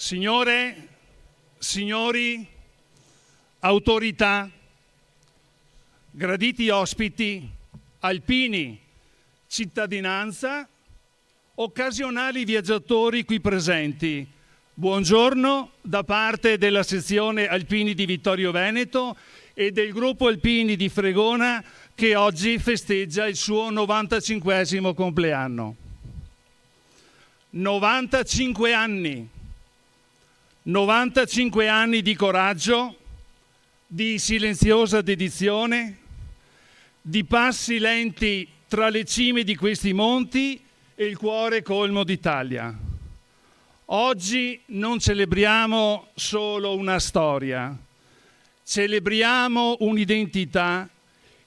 Signore, signori, autorità, graditi ospiti, alpini, cittadinanza, occasionali viaggiatori qui presenti, buongiorno da parte della sezione Alpini di Vittorio Veneto e del gruppo Alpini di Fregona che oggi festeggia il suo 95esimo compleanno. 95 anni! 95 anni di coraggio, di silenziosa dedizione, di passi lenti tra le cime di questi monti e il cuore colmo d'Italia. Oggi non celebriamo solo una storia, celebriamo un'identità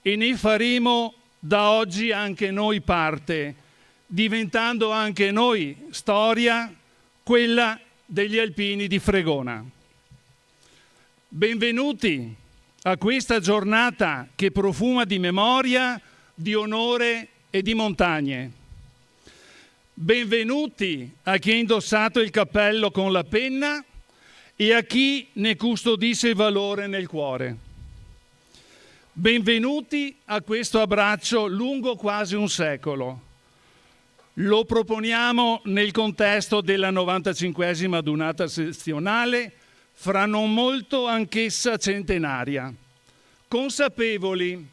e ne faremo da oggi anche noi parte, diventando anche noi storia, quella degli Alpini di Fregona. Benvenuti a questa giornata che profuma di memoria, di onore e di montagne. Benvenuti a chi ha indossato il cappello con la penna e a chi ne custodisce il valore nel cuore. Benvenuti a questo abbraccio lungo quasi un secolo. Lo proponiamo nel contesto della 95esima adunata sezionale, fra non molto anch'essa centenaria, consapevoli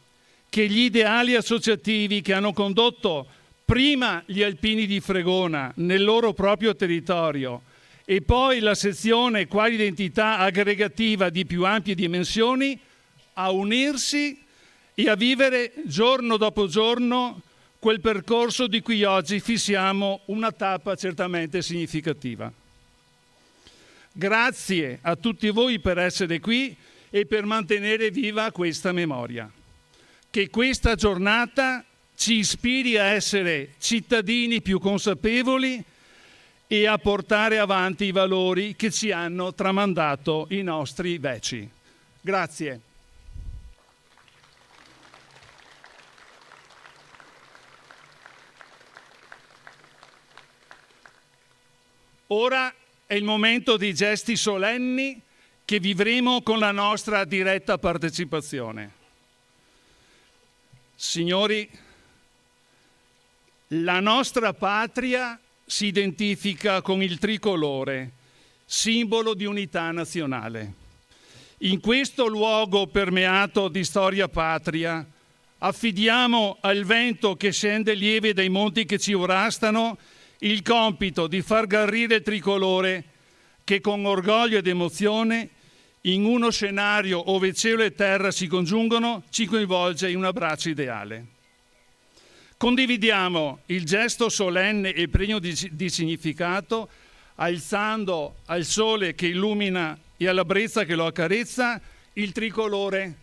che gli ideali associativi che hanno condotto prima gli Alpini di Fregona nel loro proprio territorio e poi la sezione quale identità aggregativa di più ampie dimensioni a unirsi e a vivere giorno dopo giorno quel percorso di cui oggi fissiamo una tappa certamente significativa. Grazie a tutti voi per essere qui e per mantenere viva questa memoria. Che questa giornata ci ispiri a essere cittadini più consapevoli e a portare avanti i valori che ci hanno tramandato i nostri veci. Grazie. Ora è il momento dei gesti solenni che vivremo con la nostra diretta partecipazione. Signori, la nostra patria si identifica con il tricolore, simbolo di unità nazionale. In questo luogo permeato di storia patria, affidiamo al vento che scende lieve dai monti che ci sovrastano il compito di far garrire il tricolore che con orgoglio ed emozione, in uno scenario ove cielo e terra si congiungono, ci coinvolge in un abbraccio ideale. Condividiamo il gesto solenne e pregno di significato, alzando al sole che illumina e alla brezza che lo accarezza il tricolore,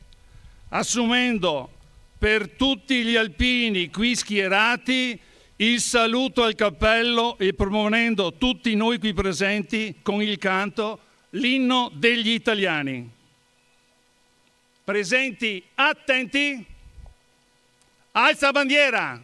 assumendo per tutti gli alpini qui schierati il saluto al cappello e promuovendo tutti noi qui presenti con il canto l'inno degli italiani. Presenti, attenti, alza bandiera!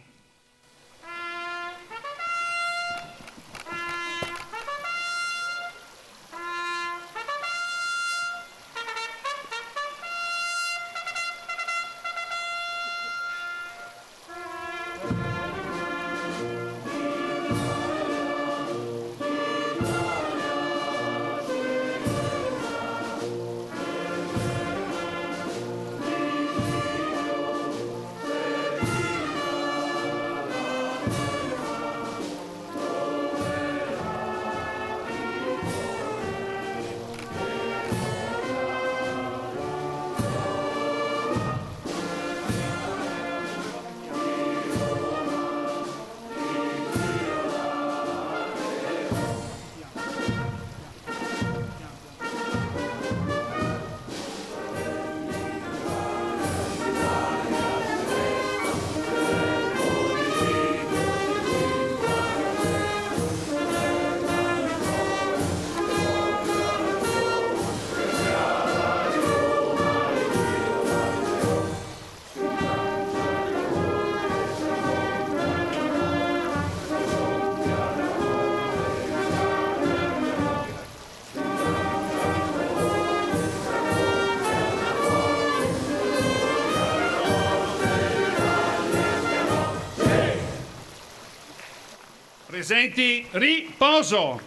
Presenti, riposo.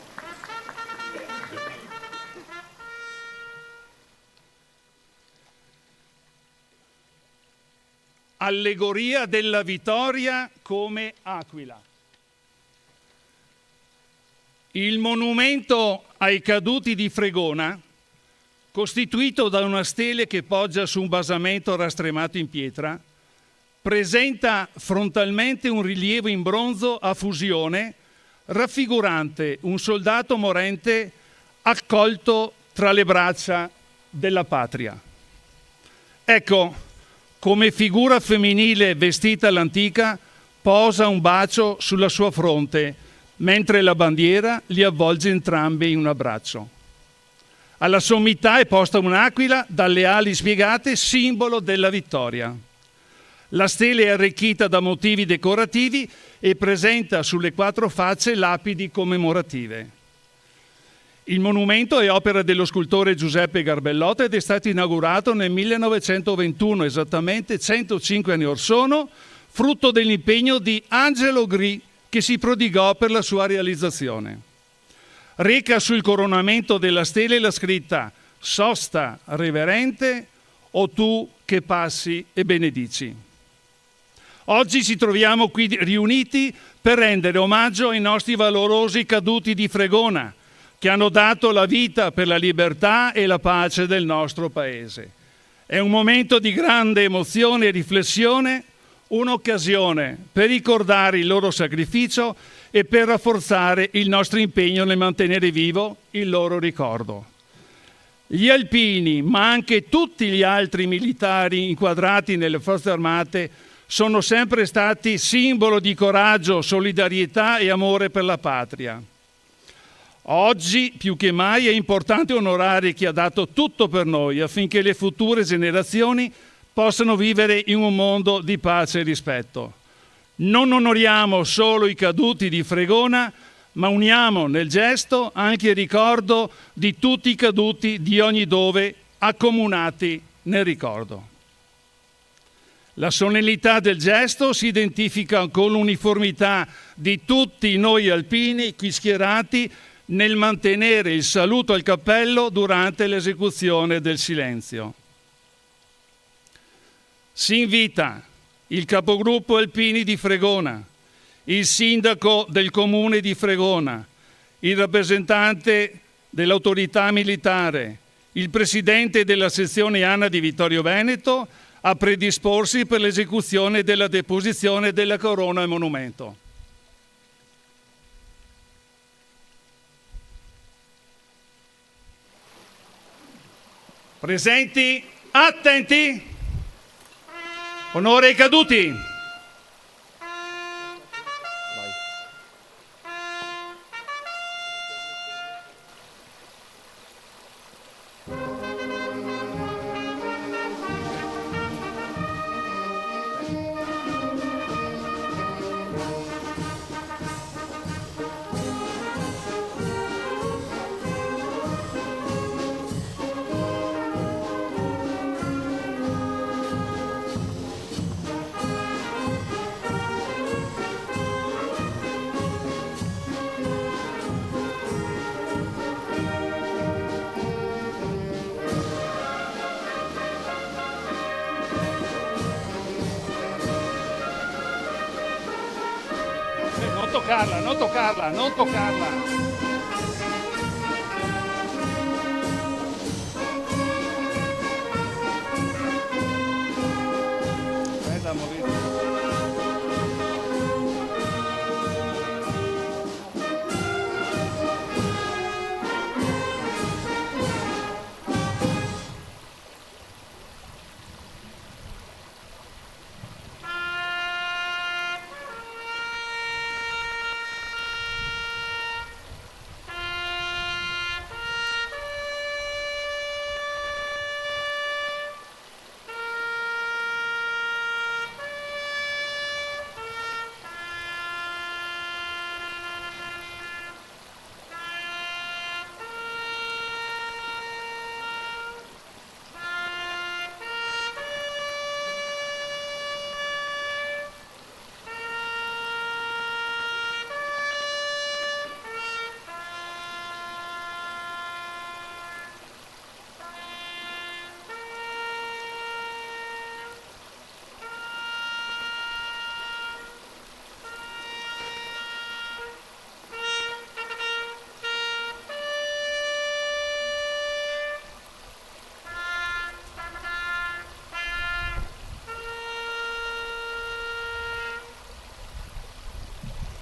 Allegoria della vittoria come aquila. Il monumento ai caduti di Fregona, costituito da una stele che poggia su un basamento rastremato in pietra, presenta frontalmente un rilievo in bronzo a fusione raffigurante un soldato morente accolto tra le braccia della patria. Ecco, come figura femminile vestita all'antica, posa un bacio sulla sua fronte, mentre la bandiera li avvolge entrambi in un abbraccio. Alla sommità è posta un'aquila dalle ali spiegate, simbolo della vittoria. La stele è arricchita da motivi decorativi e presenta sulle 4 facce lapidi commemorative. Il monumento è opera dello scultore Giuseppe Garbellotto ed è stato inaugurato nel 1921, esattamente 105 anni or sono, frutto dell'impegno di Angelo Gri, che si prodigò per la sua realizzazione. Reca sul coronamento della stele la scritta «Sosta reverente o tu che passi e benedici». Oggi ci troviamo qui riuniti per rendere omaggio ai nostri valorosi caduti di Fregona, che hanno dato la vita per la libertà e la pace del nostro Paese. È un momento di grande emozione e riflessione, un'occasione per ricordare il loro sacrificio e per rafforzare il nostro impegno nel mantenere vivo il loro ricordo. Gli alpini, ma anche tutti gli altri militari inquadrati nelle forze armate, sono sempre stati simbolo di coraggio, solidarietà e amore per la patria. Oggi più che mai è importante onorare chi ha dato tutto per noi affinché le future generazioni possano vivere in un mondo di pace e rispetto. Non onoriamo solo i caduti di Fregona, ma uniamo nel gesto anche il ricordo di tutti i caduti di ogni dove, accomunati nel ricordo. La solennità del gesto si identifica con l'uniformità di tutti noi alpini qui schierati nel mantenere il saluto al cappello durante l'esecuzione del silenzio. Si invita il capogruppo alpini di Fregona, il sindaco del comune di Fregona, il rappresentante dell'autorità militare, il presidente della sezione ANA di Vittorio Veneto a predisporsi per l'esecuzione della deposizione della corona al monumento. Presenti, attenti, onore ai caduti. Non toccarla, non toccarla. Aspetta, Maurizio.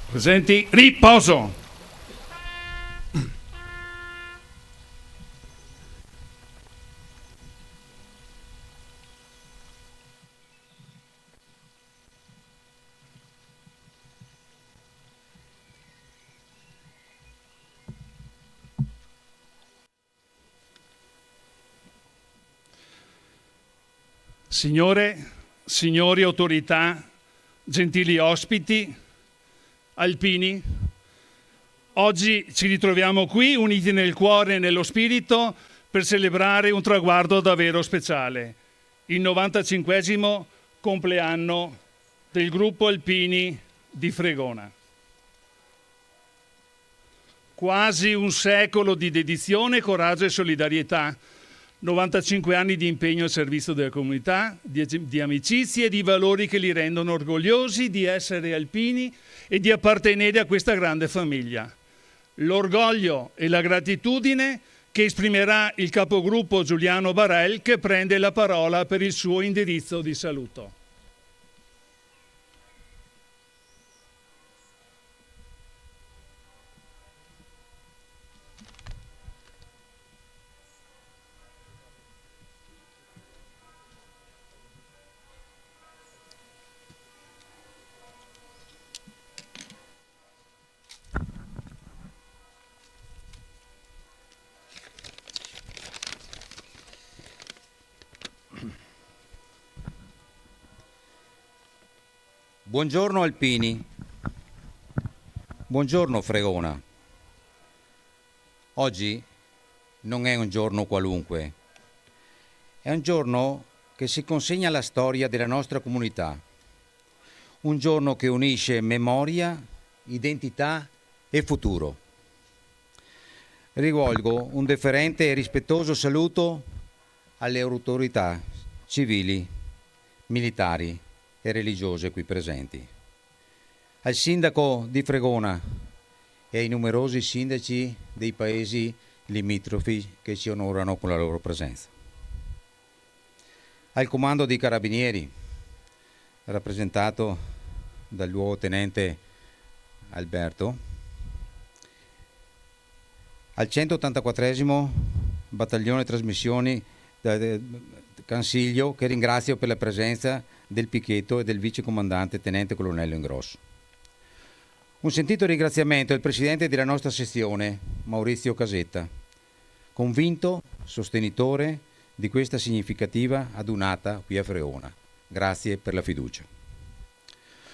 Presenti, riposo. Signore, signori autorità, gentili ospiti, alpini, oggi ci ritroviamo qui uniti nel cuore e nello spirito per celebrare un traguardo davvero speciale, il 95esimo compleanno del gruppo Alpini di Fregona. Quasi un secolo di dedizione, coraggio e solidarietà, 95 anni di impegno al servizio della comunità, di amicizie e di valori che li rendono orgogliosi di essere alpini e di appartenere a questa grande famiglia. L'orgoglio e la gratitudine che esprimerà il capogruppo Giuliano Barel, che prende la parola per il suo indirizzo di saluto. Buongiorno Alpini, buongiorno Fregona. Oggi non è un giorno qualunque, è un giorno che si consegna alla storia della nostra comunità, un giorno che unisce memoria, identità e futuro. Rivolgo un deferente e rispettoso saluto alle autorità civili, militari e religiose qui presenti, al sindaco di Fregona e ai numerosi sindaci dei paesi limitrofi che ci onorano con la loro presenza, al comando dei carabinieri rappresentato dal luogotenente Alberto, al 184esimo battaglione trasmissioni Cansiglio, che ringrazio per la presenza del Pichetto e del vicecomandante tenente colonnello Ingrosso. Un sentito ringraziamento al presidente della nostra sezione, Maurizio Casetta, convinto sostenitore di questa significativa adunata qui a Fregona. Grazie per la fiducia.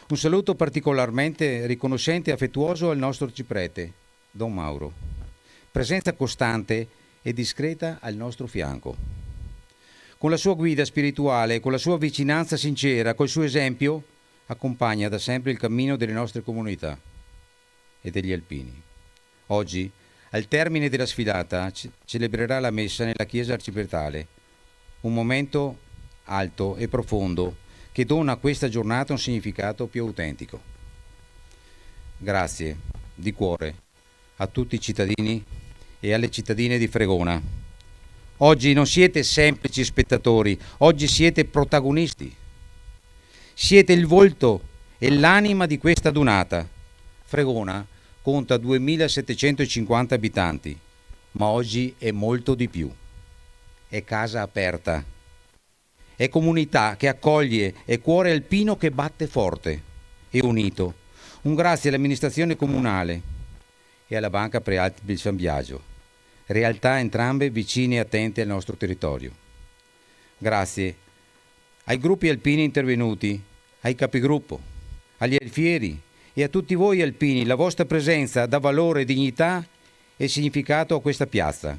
Un saluto particolarmente riconoscente e affettuoso al nostro arciprete, Don Mauro, presenza costante e discreta al nostro fianco. Con la sua guida spirituale, con la sua vicinanza sincera, col suo esempio, accompagna da sempre il cammino delle nostre comunità e degli alpini. Oggi, al termine della sfilata, celebrerà la messa nella chiesa arcipretale, un momento alto e profondo che dona a questa giornata un significato più autentico. Grazie di cuore a tutti i cittadini e alle cittadine di Fregona. Oggi non siete semplici spettatori, oggi siete protagonisti. Siete il volto e l'anima di questa adunata. Fregona conta 2750 abitanti, ma oggi è molto di più. È casa aperta, è comunità che accoglie, è cuore alpino che batte forte e unito. Un grazie all'amministrazione comunale e alla Banca Prealpi del San Biagio, realtà entrambe vicine e attente al nostro territorio. Grazie ai gruppi alpini intervenuti, ai capigruppo, agli alfieri e a tutti voi alpini. La vostra presenza dà valore, dignità e significato a questa piazza.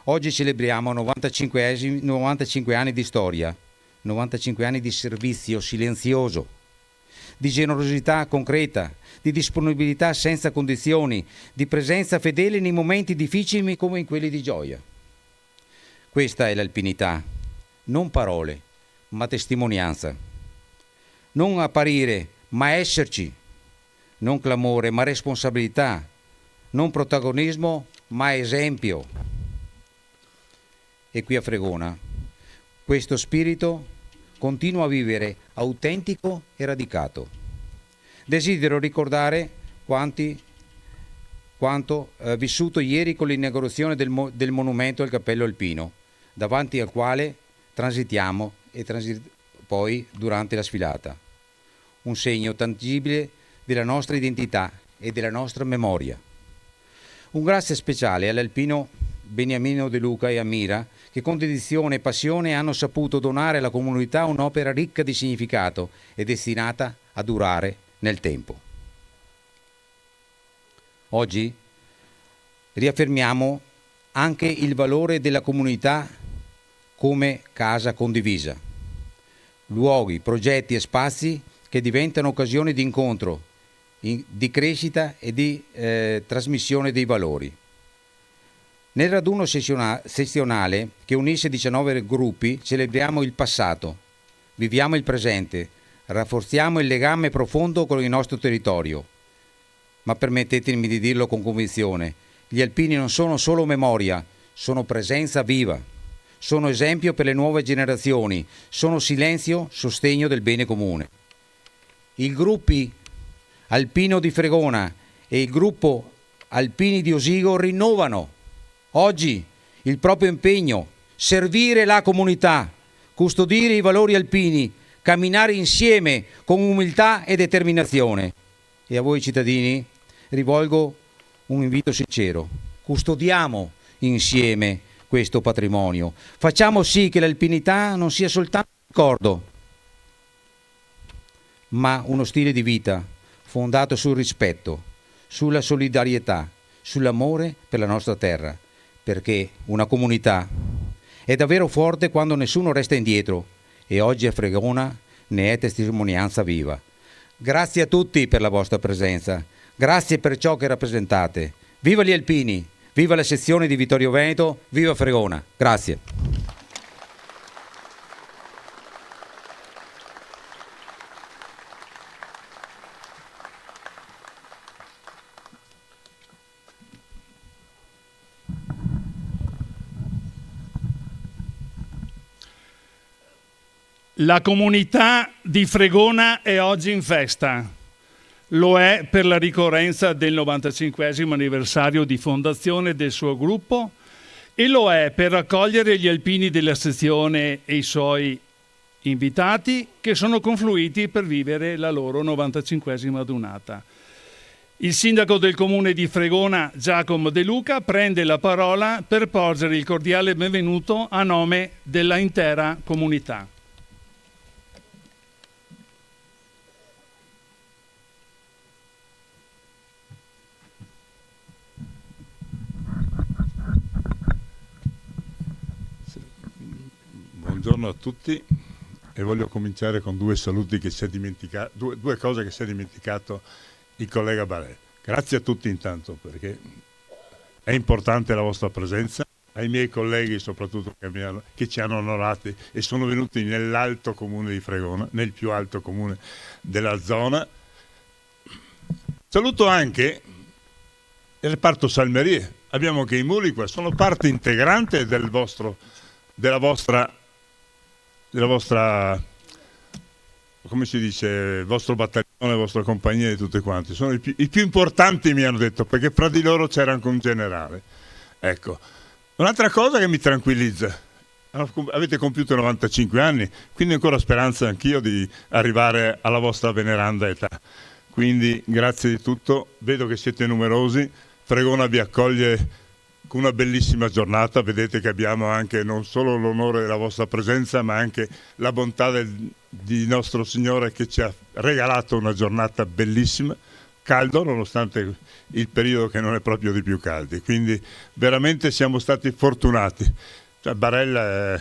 Oggi celebriamo 95 anni di storia, 95 anni di servizio silenzioso, di generosità concreta, di disponibilità senza condizioni, di presenza fedele nei momenti difficili come in quelli di gioia. Questa è l'alpinità, non parole, ma testimonianza. Non apparire, ma esserci. Non clamore, ma responsabilità. Non protagonismo, ma esempio. E qui a Fregona, questo spirito continua a vivere autentico e radicato. Desidero ricordare quanto vissuto ieri con l'inaugurazione del monumento al Cappello Alpino, davanti al quale transitiamo poi durante la sfilata. Un segno tangibile della nostra identità e della nostra memoria. Un grazie speciale all'alpino Beniamino De Luca e a Mira, che con dedizione e passione hanno saputo donare alla comunità un'opera ricca di significato e destinata a durare nel tempo. Oggi riaffermiamo anche il valore della comunità come casa condivisa, luoghi, progetti e spazi che diventano occasioni di incontro, di crescita e di trasmissione dei valori. Nel raduno sezionale che unisce 19 gruppi celebriamo il passato, viviamo il presente, rafforziamo il legame profondo con il nostro territorio. Ma permettetemi di dirlo con convinzione, gli alpini non sono solo memoria, sono presenza viva, sono esempio per le nuove generazioni, sono silenzio, sostegno del bene comune. I gruppi Alpino di Fregona e il gruppo Alpini di Osigo rinnovano oggi il proprio impegno, servire la comunità, custodire i valori alpini, camminare insieme con umiltà e determinazione. E a voi cittadini rivolgo un invito sincero: custodiamo insieme questo patrimonio, facciamo sì che l'alpinità non sia soltanto un ricordo, ma uno stile di vita fondato sul rispetto, sulla solidarietà, sull'amore per la nostra terra, perché una comunità è davvero forte quando nessuno resta indietro, e oggi a Fregona ne è testimonianza viva. Grazie a tutti per la vostra presenza, grazie per ciò che rappresentate. Viva gli alpini, viva la sezione di Vittorio Veneto, viva Fregona. Grazie. La comunità di Fregona è oggi in festa. Lo è per la ricorrenza del 95esimo anniversario di fondazione del suo gruppo e lo è per accogliere gli alpini della sezione e i suoi invitati che sono confluiti per vivere la loro 95esima adunata. Il sindaco del comune di Fregona, Giacomo De Luca, prende la parola per porgere il cordiale benvenuto a nome della intera comunità. Buongiorno a tutti e voglio cominciare con due saluti che si è dimenticato, due cose che si è dimenticato il collega Barè. Grazie a tutti intanto, perché è importante la vostra presenza, ai miei colleghi soprattutto che ci hanno onorati e sono venuti nell'alto comune di Fregona, nel più alto comune della zona. Saluto anche il reparto Salmerie. Abbiamo che i muli qua sono parte integrante della vostra, come si dice, il vostro battaglione, la vostra compagnia di tutti quanti. Sono i più importanti, mi hanno detto, perché fra di loro c'era anche un generale. Ecco, un'altra cosa che mi tranquillizza: avete compiuto 95 anni, quindi ancora speranza anch'io di arrivare alla vostra veneranda età. Quindi grazie di tutto, vedo che siete numerosi, Fregona vi accoglie con una bellissima giornata. Vedete che abbiamo anche non solo l'onore della vostra presenza, ma anche la bontà di nostro Signore, che ci ha regalato una giornata bellissima, caldo nonostante il periodo che non è proprio di più caldi, quindi veramente siamo stati fortunati. Barella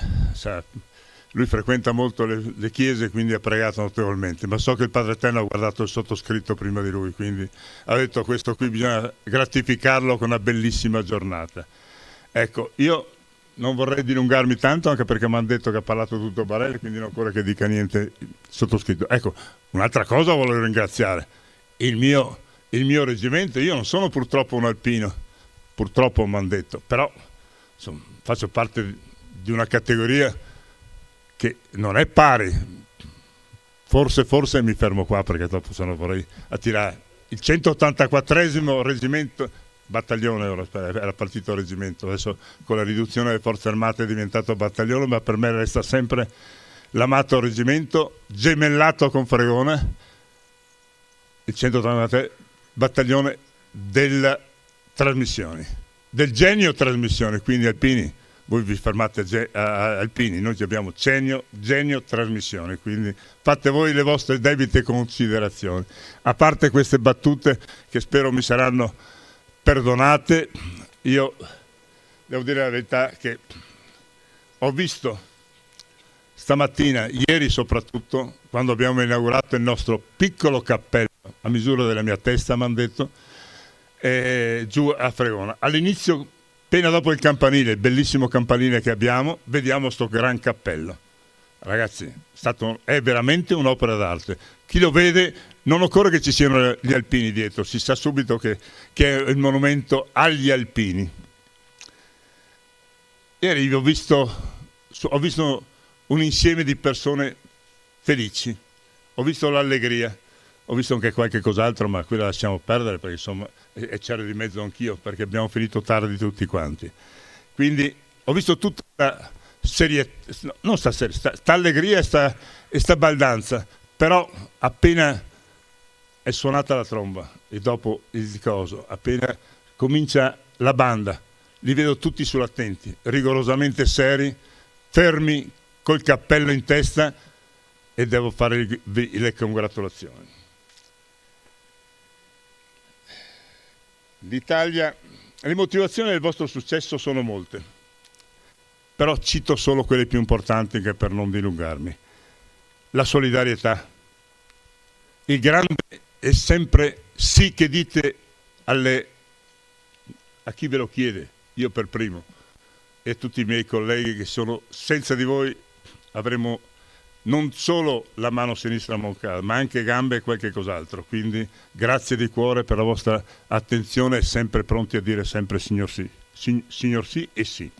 lui frequenta molto le chiese, quindi ha pregato notevolmente, ma so che il Padre Eterno ha guardato il sottoscritto prima di lui, quindi ha detto: questo qui bisogna gratificarlo con una bellissima giornata. Ecco, io non vorrei dilungarmi tanto, anche perché mi hanno detto che ha parlato tutto Barella, quindi non occorre che dica niente il sottoscritto. Ecco, un'altra cosa volevo ringraziare il mio reggimento. Io non sono purtroppo un alpino, purtroppo mi hanno detto, però insomma, faccio parte di una categoria che non è pari, forse mi fermo qua perché dopo se no vorrei attirare il 184esimo reggimento, battaglione, ora era partito reggimento, adesso con la riduzione delle forze armate è diventato battaglione, ma per me resta sempre l'amato reggimento gemellato con Fregona, il 183 battaglione delle trasmissioni, del genio trasmissione, quindi Alpini, voi vi fermate a Alpini, noi abbiamo genio trasmissione, quindi fate voi le vostre debite considerazioni. A parte queste battute che spero mi saranno perdonate, io devo dire la verità che ho visto stamattina, ieri soprattutto, quando abbiamo inaugurato il nostro piccolo cappello a misura della mia testa, mi hanno detto, giù a Fregona. All'inizio, appena dopo il campanile, il bellissimo campanile che abbiamo, vediamo sto gran cappello. Ragazzi, è veramente un'opera d'arte. Chi lo vede non occorre che ci siano gli alpini dietro, si sa subito che è il monumento agli alpini. Ieri ho visto un insieme di persone felici, ho visto l'allegria, ho visto anche qualche cos'altro, ma quella lasciamo perdere perché insomma c'ero di mezzo anch'io perché abbiamo finito tardi tutti quanti. Quindi ho visto tutta sta allegria e sta baldanza, però appena è suonata la tromba e dopo il coso, appena comincia la banda, li vedo tutti sull'attenti, rigorosamente seri, fermi, col cappello in testa, e devo fare le congratulazioni. L'Italia, le motivazioni del vostro successo sono molte, però cito solo quelle più importanti che per non dilungarmi. La solidarietà, il grande e sempre sì che dite a chi ve lo chiede, io per primo, e tutti i miei colleghi che sono, senza di voi avremo non solo la mano sinistra moncata, ma anche gambe e qualche cos'altro. Quindi grazie di cuore per la vostra attenzione e sempre pronti a dire sempre signor sì, signor sì e sì.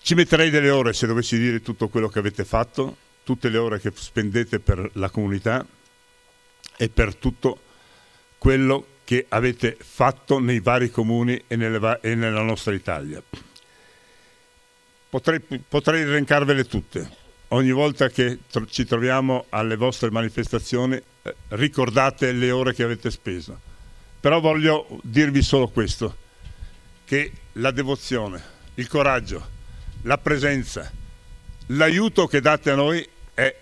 Ci metterei delle ore se dovessi dire tutto quello che avete fatto, tutte le ore che spendete per la comunità e per tutto quello che avete fatto nei vari comuni e nella nostra Italia. Potrei elencarvele tutte. Ogni volta che ci troviamo alle vostre manifestazioni, ricordate le ore che avete speso. Però voglio dirvi solo questo, che la devozione, il coraggio, la presenza, l'aiuto che date a noi è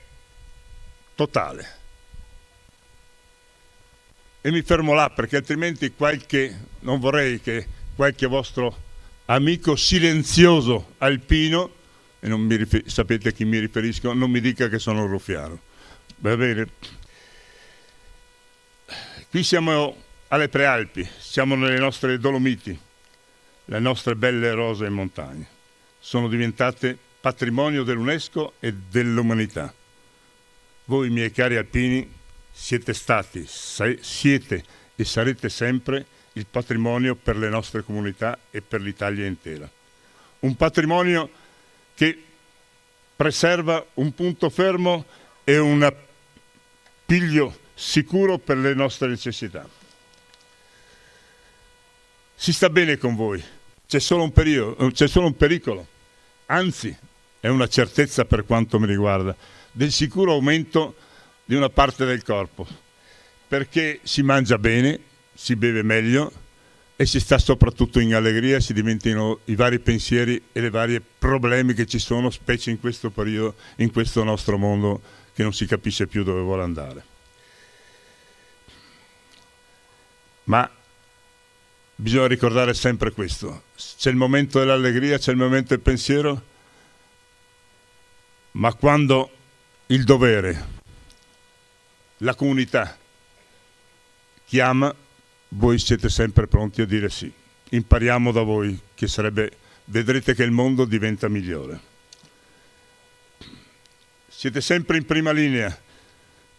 totale. E mi fermo là perché altrimenti non vorrei che qualche vostro amico silenzioso alpino, e sapete a chi mi riferisco, non mi dica che sono un ruffiano. Va bene? Qui siamo alle Prealpi, siamo nelle nostre Dolomiti, le nostre belle rose in montagna. Sono diventate patrimonio dell'UNESCO e dell'umanità. Voi, miei cari alpini, siete stati, siete e sarete sempre il patrimonio per le nostre comunità e per l'Italia intera. Un patrimonio che preserva un punto fermo e un appiglio sicuro per le nostre necessità. Si sta bene con voi, c'è solo un pericolo, anzi è una certezza per quanto mi riguarda, del sicuro aumento di una parte del corpo, perché si mangia bene, si beve meglio e si sta soprattutto in allegria, si dimenticano i vari pensieri e i vari problemi che ci sono, specie in questo periodo, in questo nostro mondo che non si capisce più dove vuole andare. Ma bisogna ricordare sempre questo, c'è il momento dell'allegria, c'è il momento del pensiero, ma quando il dovere, la comunità chiama, voi siete sempre pronti a dire sì. Impariamo da voi, vedrete che il mondo diventa migliore. Siete sempre in prima linea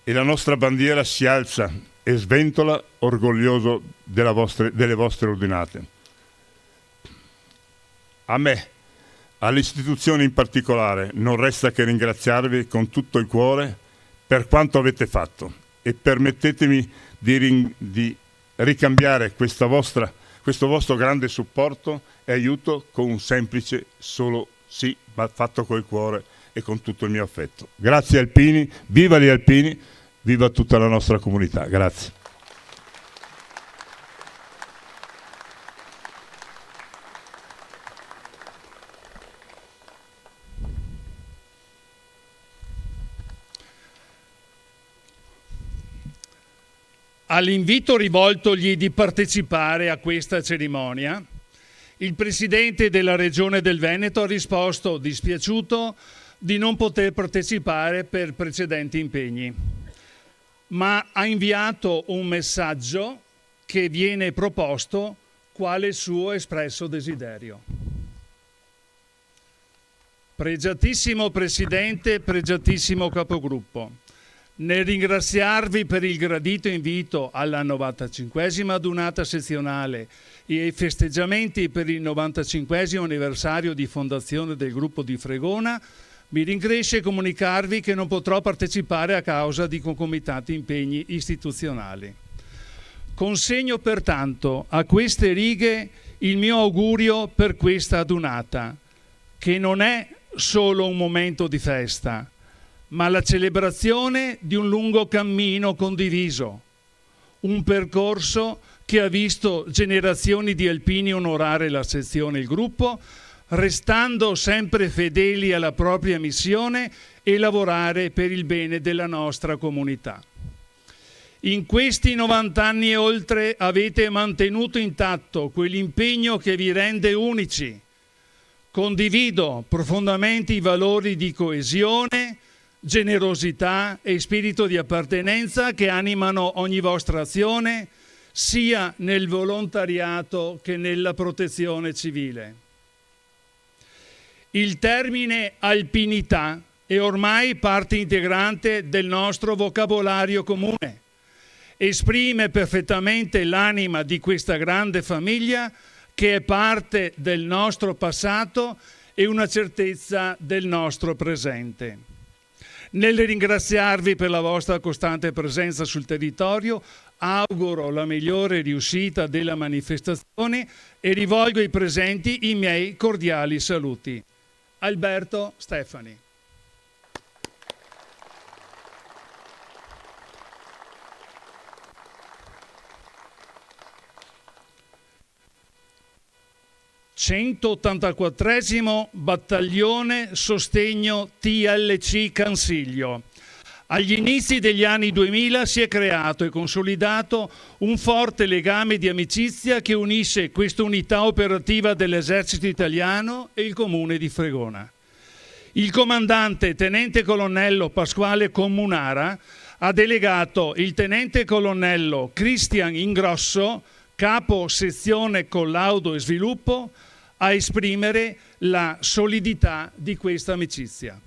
e la nostra bandiera si alza e sventola orgoglioso delle vostre ordinate. A me, Alle istituzioni in particolare non resta che ringraziarvi con tutto il cuore per quanto avete fatto e permettetemi di ricambiare questo vostro grande supporto e aiuto con un semplice solo sì, ma fatto col cuore e con tutto il mio affetto. Grazie Alpini, viva gli Alpini, viva tutta la nostra comunità. Grazie. All'invito rivoltogli di partecipare a questa cerimonia, il Presidente della Regione del Veneto ha risposto dispiaciuto di non poter partecipare per precedenti impegni, ma ha inviato un messaggio che viene proposto quale suo espresso desiderio. Pregiatissimo Presidente, pregiatissimo Capogruppo, nel ringraziarvi per il gradito invito alla 95esima adunata sezionale e ai festeggiamenti per il 95esimo anniversario di fondazione del gruppo di Fregona, mi rincresce comunicarvi che non potrò partecipare a causa di concomitanti impegni istituzionali. Consegno pertanto a queste righe il mio augurio per questa adunata, che non è solo un momento di festa, ma la celebrazione di un lungo cammino condiviso, un percorso che ha visto generazioni di alpini onorare la sezione e il gruppo, restando sempre fedeli alla propria missione e lavorare per il bene della nostra comunità. In questi 90 anni e oltre avete mantenuto intatto quell'impegno che vi rende unici. Condivido profondamente i valori di coesione, generosità e spirito di appartenenza che animano ogni vostra azione, sia nel volontariato che nella protezione civile. Il termine alpinità è ormai parte integrante del nostro vocabolario comune. Esprime perfettamente l'anima di questa grande famiglia che è parte del nostro passato e una certezza del nostro presente. Nel ringraziarvi per la vostra costante presenza sul territorio, auguro la migliore riuscita della manifestazione e rivolgo ai presenti i miei cordiali saluti. Alberto Stefani. (184esimo Battaglione Sostegno TLC Cansiglio). Agli inizi degli anni 2000 si è creato e consolidato un forte legame di amicizia che unisce questa unità operativa dell'Esercito Italiano e il Comune di Fregona. Il comandante tenente colonnello Pasquale Comunara ha delegato il tenente colonnello Cristian Ingrosso, capo sezione collaudo e sviluppo, a esprimere la solidità di questa amicizia.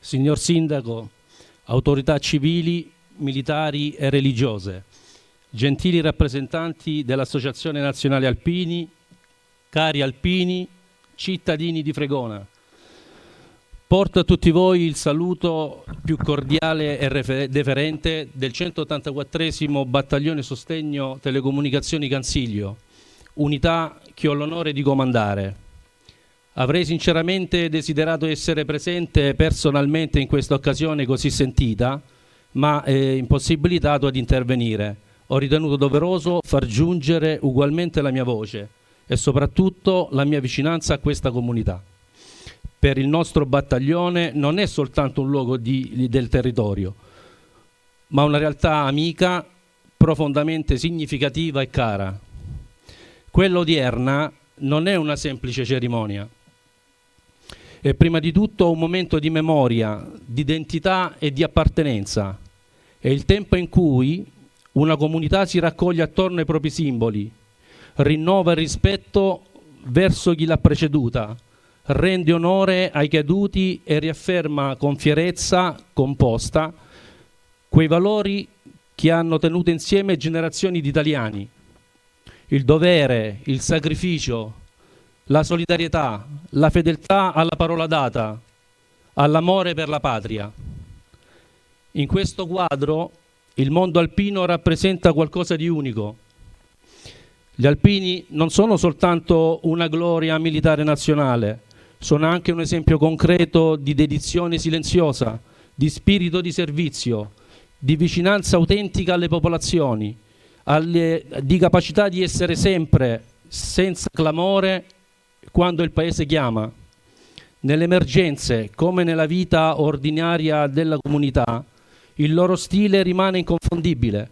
Signor Sindaco, autorità civili, militari e religiose, gentili rappresentanti dell'Associazione Nazionale Alpini, cari alpini, cittadini di Fregona, porto a tutti voi il saluto più cordiale e deferente del 184esimo Battaglione Sostegno Telecomunicazioni Cansiglio, unità che ho l'onore di comandare. Avrei sinceramente desiderato essere presente personalmente in questa occasione così sentita, ma impossibilitato ad intervenire. Ho ritenuto doveroso far giungere ugualmente la mia voce e soprattutto la mia vicinanza a questa comunità. Per il nostro battaglione non è soltanto un luogo del territorio, ma una realtà amica, profondamente significativa e cara. Quella odierna non è una semplice cerimonia. È prima di tutto un momento di memoria, di identità e di appartenenza. È il tempo in cui una comunità si raccoglie attorno ai propri simboli, rinnova il rispetto verso chi l'ha preceduta, rende onore ai caduti e riafferma con fierezza composta quei valori che hanno tenuto insieme generazioni di italiani: il dovere, il sacrificio, la solidarietà, la fedeltà alla parola data, all'amore per la patria. In questo quadro il mondo alpino rappresenta qualcosa di unico. Gli alpini non sono soltanto una gloria militare nazionale, sono anche un esempio concreto di dedizione silenziosa, di spirito di servizio, di vicinanza autentica alle popolazioni, di capacità di essere sempre senza clamore quando il paese chiama. Nelle emergenze, come nella vita ordinaria della comunità, il loro stile rimane inconfondibile,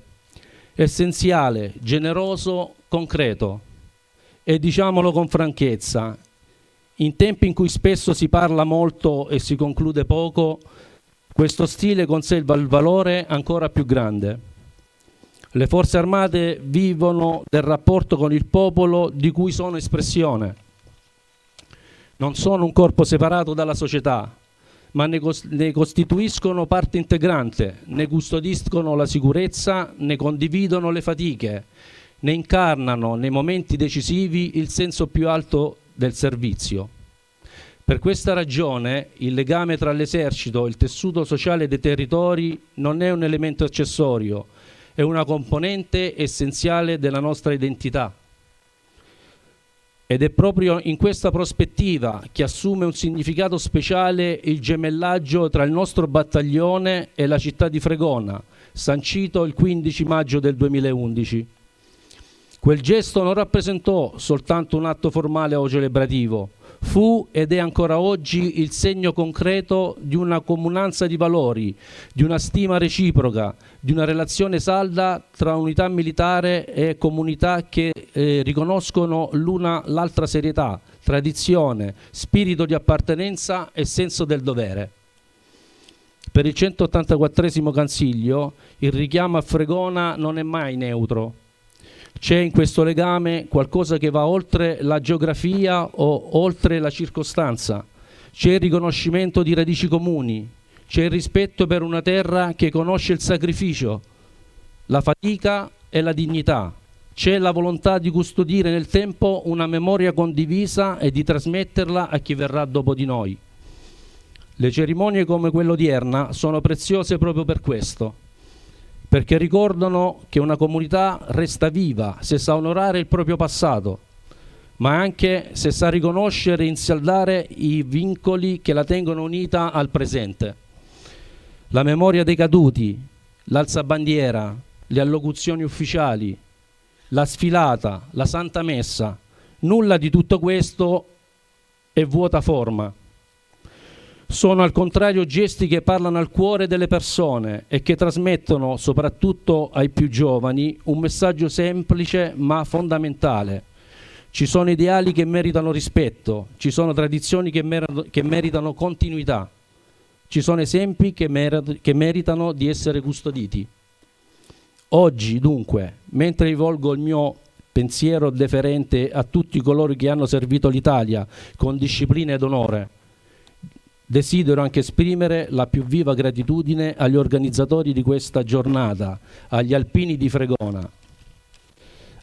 essenziale, generoso, concreto. E diciamolo con franchezza, in tempi in cui spesso si parla molto e si conclude poco, questo stile conserva il valore ancora più grande. Le forze armate vivono del rapporto con il popolo di cui sono espressione. Non sono un corpo separato dalla società, ma ne costituiscono parte integrante, ne custodiscono la sicurezza, ne condividono le fatiche, ne incarnano nei momenti decisivi il senso più alto del servizio. Per questa ragione il legame tra l'esercito e il tessuto sociale dei territori non è un elemento accessorio, è una componente essenziale della nostra identità. Ed è proprio in questa prospettiva che assume un significato speciale il gemellaggio tra il nostro battaglione e la città di Fregona, sancito il 15 maggio del 2011. Quel gesto non rappresentò soltanto un atto formale o celebrativo, fu ed è ancora oggi il segno concreto di una comunanza di valori, di una stima reciproca, di una relazione salda tra unità militare e comunità che riconoscono l'una l'altra serietà, tradizione, spirito di appartenenza e senso del dovere. Per il 184° Consiglio il richiamo a Fregona non è mai neutro. C'è in questo legame qualcosa che va oltre la geografia o oltre la circostanza. C'è il riconoscimento di radici comuni, c'è il rispetto per una terra che conosce il sacrificio, la fatica e la dignità. C'è la volontà di custodire nel tempo una memoria condivisa e di trasmetterla a chi verrà dopo di noi. Le cerimonie come quella odierna sono preziose proprio per questo, perché ricordano che una comunità resta viva se sa onorare il proprio passato, ma anche se sa riconoscere e insaldare i vincoli che la tengono unita al presente. La memoria dei caduti, l'alzabandiera, le allocuzioni ufficiali, la sfilata, la Santa Messa, nulla di tutto questo è vuota forma. Sono al contrario gesti che parlano al cuore delle persone e che trasmettono, soprattutto ai più giovani, un messaggio semplice ma fondamentale. Ci sono ideali che meritano rispetto, ci sono tradizioni che meritano continuità, ci sono esempi che meritano di essere custoditi. Oggi, dunque, mentre rivolgo il mio pensiero deferente a tutti coloro che hanno servito l'Italia con disciplina ed onore, desidero anche esprimere la più viva gratitudine agli organizzatori di questa giornata, agli alpini di Fregona,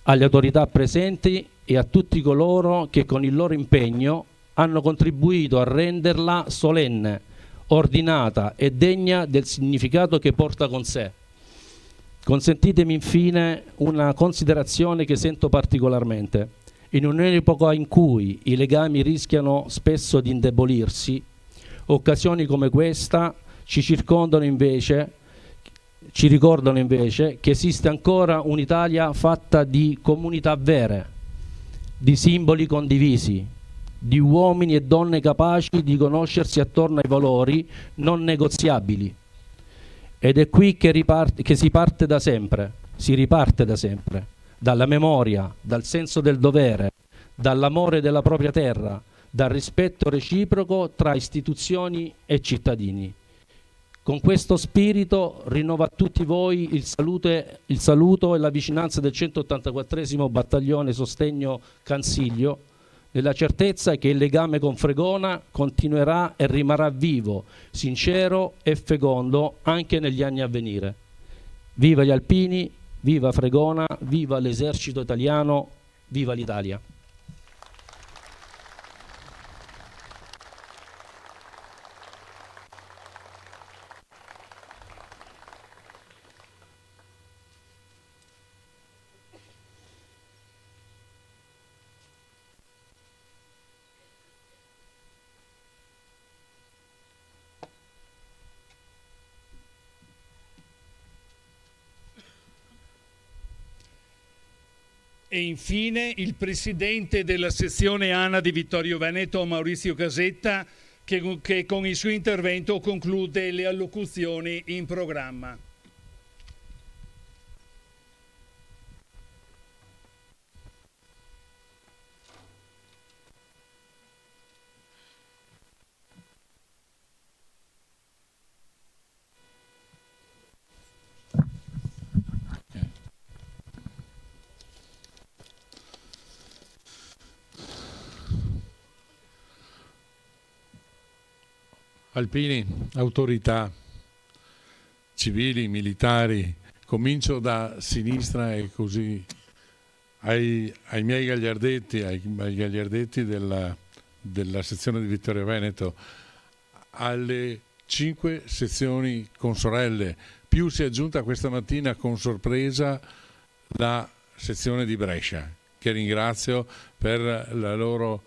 alle autorità presenti e a tutti coloro che con il loro impegno hanno contribuito a renderla solenne, ordinata e degna del significato che porta con sé. Consentitemi infine una considerazione che sento particolarmente. In un'epoca in cui i legami rischiano spesso di indebolirsi, occasioni come questa ci ricordano invece che esiste ancora un'Italia fatta di comunità vere, di simboli condivisi, di uomini e donne capaci di conoscersi attorno ai valori non negoziabili. Ed è qui che si riparte da sempre, dalla memoria, dal senso del dovere, dall'amore della propria terra, dal rispetto reciproco tra istituzioni e cittadini. Con questo spirito rinnovo a tutti voi il saluto e la vicinanza del 184° Battaglione Sostegno Cansiglio, nella certezza che il legame con Fregona continuerà e rimarrà vivo, sincero e fecondo anche negli anni a venire. Viva gli alpini, viva Fregona, viva l'esercito italiano, viva l'Italia! E infine il presidente della sezione ANA di Vittorio Veneto, Maurizio Casetta, che con il suo intervento conclude le allocuzioni in programma. Alpini, autorità civili, militari, comincio da sinistra e così ai miei gagliardetti, ai gagliardetti della sezione di Vittorio Veneto, alle 5 sezioni consorelle, più si è aggiunta questa mattina con sorpresa la sezione di Brescia, che ringrazio per la loro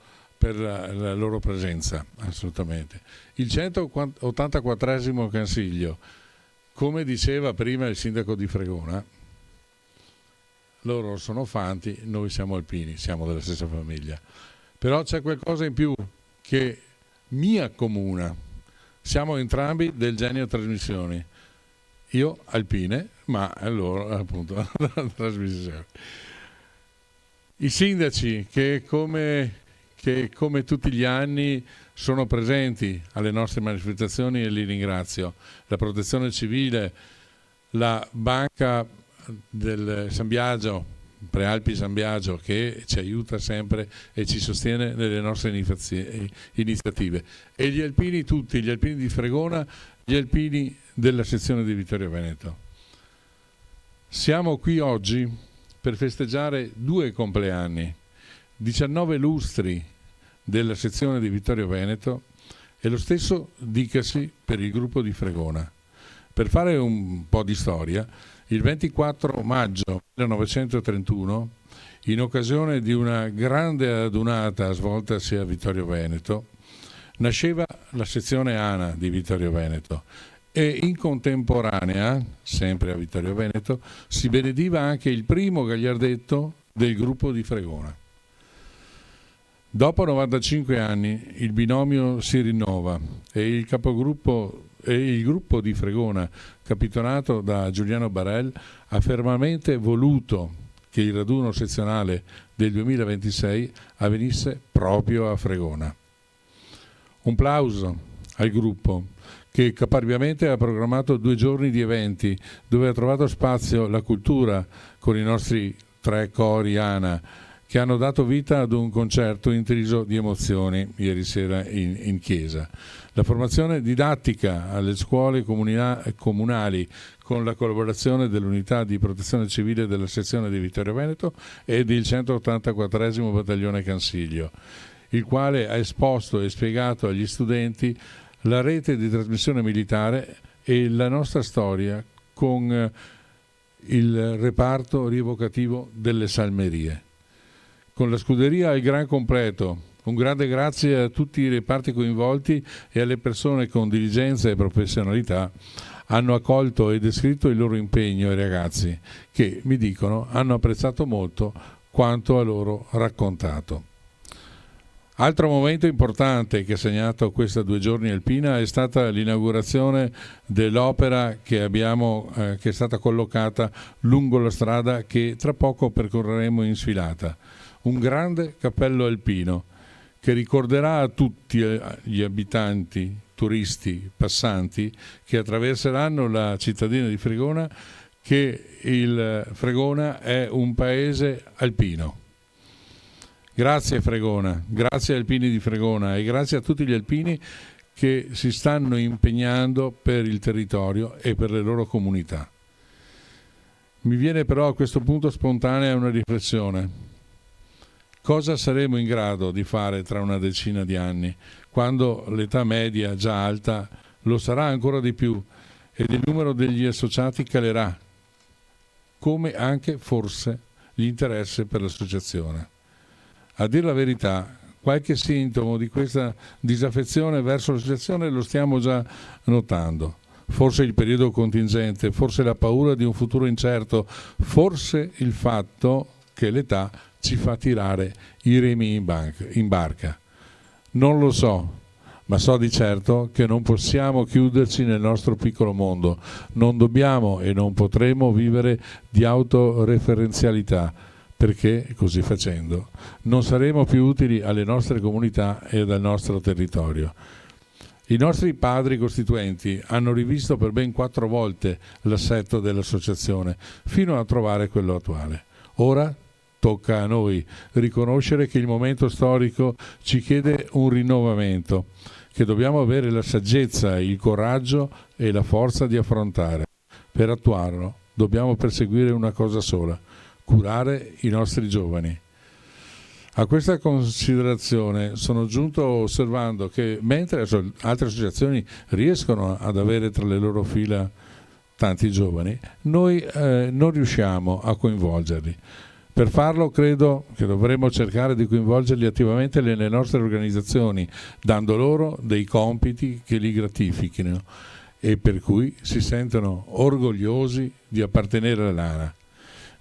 presenza, assolutamente. Il 184° Consiglio, come diceva prima il sindaco di Fregona, loro sono fanti, noi siamo alpini, siamo della stessa famiglia. Però c'è qualcosa in più che mi accomuna. Siamo entrambi del Genio Trasmissioni. Io alpine, ma loro appunto trasmissioni. I sindaci che come tutti gli anni sono presenti alle nostre manifestazioni e li ringrazio. La Protezione Civile, la Banca del San Biagio, Prealpi San Biagio, che ci aiuta sempre e ci sostiene nelle nostre iniziative. E gli alpini tutti, gli alpini di Fregona, gli alpini della sezione di Vittorio Veneto. Siamo qui oggi per festeggiare 2 compleanni, 19 lustri della sezione di Vittorio Veneto e lo stesso dicasi per il gruppo di Fregona. Per fare un po' di storia, il 24 maggio 1931, in occasione di una grande adunata svoltasi a Vittorio Veneto, nasceva la sezione ANA di Vittorio Veneto e in contemporanea, sempre a Vittorio Veneto, si benediva anche il primo gagliardetto del gruppo di Fregona. Dopo 95 anni il binomio si rinnova e il capogruppo e il gruppo di Fregona, capitanato da Giuliano Barel, ha fermamente voluto che il raduno sezionale del 2026 avvenisse proprio a Fregona. Un plauso al gruppo che caparbiamente ha programmato 2 giorni di eventi dove ha trovato spazio la cultura con i nostri 3 cori ANA, che hanno dato vita ad un concerto intriso di emozioni ieri sera in chiesa. La formazione didattica alle scuole comunali con la collaborazione dell'unità di protezione civile della sezione di Vittorio Veneto e del 184° Battaglione Cansiglio, il quale ha esposto e spiegato agli studenti la rete di trasmissione militare e la nostra storia con il reparto rievocativo delle Salmerie. Con la scuderia al gran completo, un grande grazie a tutti i reparti coinvolti e alle persone con diligenza e professionalità hanno accolto e descritto il loro impegno ai ragazzi che, mi dicono, hanno apprezzato molto quanto a loro raccontato. Altro momento importante che ha segnato questa 2 giorni alpina è stata l'inaugurazione dell'opera che è stata collocata lungo la strada che tra poco percorreremo in sfilata. Un grande cappello alpino che ricorderà a tutti gli abitanti, turisti, passanti che attraverseranno la cittadina di Fregona che il Fregona è un paese alpino. Grazie Fregona, grazie ai alpini di Fregona e grazie a tutti gli alpini che si stanno impegnando per il territorio e per le loro comunità. Mi viene però a questo punto spontanea una riflessione. Cosa saremo in grado di fare tra una decina di anni, quando l'età media già alta lo sarà ancora di più ed il numero degli associati calerà, come anche forse l'interesse per l'associazione. A dir la verità, qualche sintomo di questa disaffezione verso l'associazione lo stiamo già notando. Forse il periodo contingente, forse la paura di un futuro incerto, forse il fatto che l'età ci fa tirare i remi in barca. Non lo so, ma so di certo che non possiamo chiuderci nel nostro piccolo mondo. Non dobbiamo e non potremo vivere di autoreferenzialità, perché così facendo non saremo più utili alle nostre comunità e al nostro territorio. I nostri padri costituenti hanno rivisto per ben 4 volte l'assetto dell'associazione fino a trovare quello attuale. Ora tocca a noi riconoscere che il momento storico ci chiede un rinnovamento, che dobbiamo avere la saggezza, il coraggio e la forza di affrontare. Per attuarlo dobbiamo perseguire una cosa sola: curare i nostri giovani. A questa considerazione sono giunto osservando che mentre altre associazioni riescono ad avere tra le loro fila tanti giovani, noi non riusciamo a coinvolgerli. Per farlo credo che dovremmo cercare di coinvolgerli attivamente nelle nostre organizzazioni, dando loro dei compiti che li gratifichino e per cui si sentono orgogliosi di appartenere all'ANA.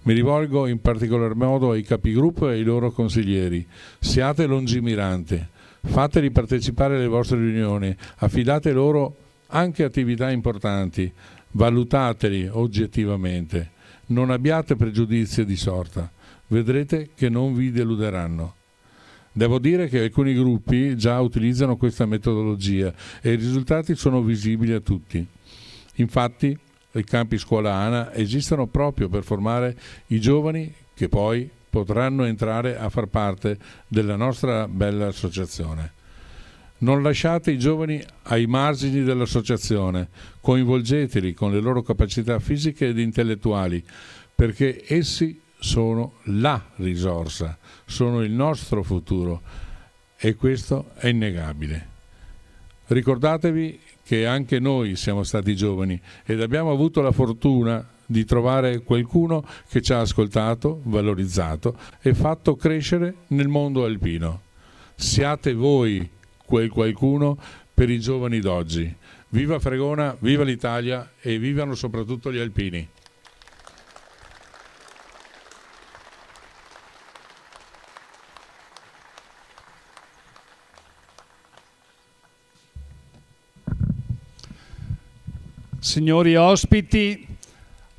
Mi rivolgo in particolar modo ai capigruppo e ai loro consiglieri. Siate lungimiranti, fateli partecipare alle vostre riunioni, affidate loro anche attività importanti, valutateli oggettivamente, non abbiate pregiudizi di sorta, vedrete che non vi deluderanno. Devo dire che alcuni gruppi già utilizzano questa metodologia e i risultati sono visibili a tutti. Infatti, i campi scuola ANA esistono proprio per formare i giovani che poi potranno entrare a far parte della nostra bella associazione. Non lasciate i giovani ai margini dell'associazione, coinvolgeteli con le loro capacità fisiche ed intellettuali, perché essi sono la risorsa, sono il nostro futuro e questo è innegabile. Ricordatevi che anche noi siamo stati giovani ed abbiamo avuto la fortuna di trovare qualcuno che ci ha ascoltato, valorizzato e fatto crescere nel mondo alpino. Siate voi quel qualcuno per i giovani d'oggi. Viva Fregona, viva l'Italia e vivano soprattutto gli alpini. Signori ospiti,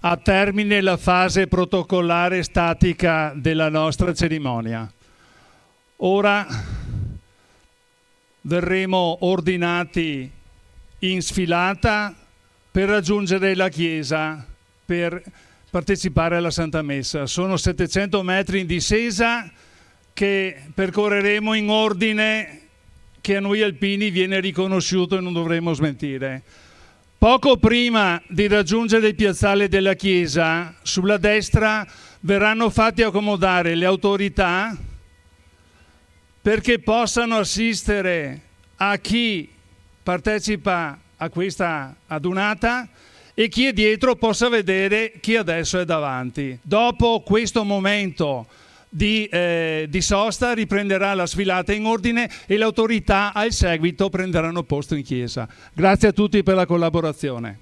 a termine la fase protocollare statica della nostra cerimonia. Ora verremo ordinati in sfilata per raggiungere la chiesa per partecipare alla Santa Messa. Sono 700 metri in discesa che percorreremo in ordine che a noi alpini viene riconosciuto e non dovremo smentire. Poco prima di raggiungere il piazzale della chiesa, sulla destra verranno fatti accomodare le autorità perché possano assistere a chi partecipa a questa adunata e chi è dietro possa vedere chi adesso è davanti. Dopo questo momento di sosta riprenderà la sfilata in ordine e le autorità al seguito prenderanno posto in chiesa. Grazie a tutti per la collaborazione.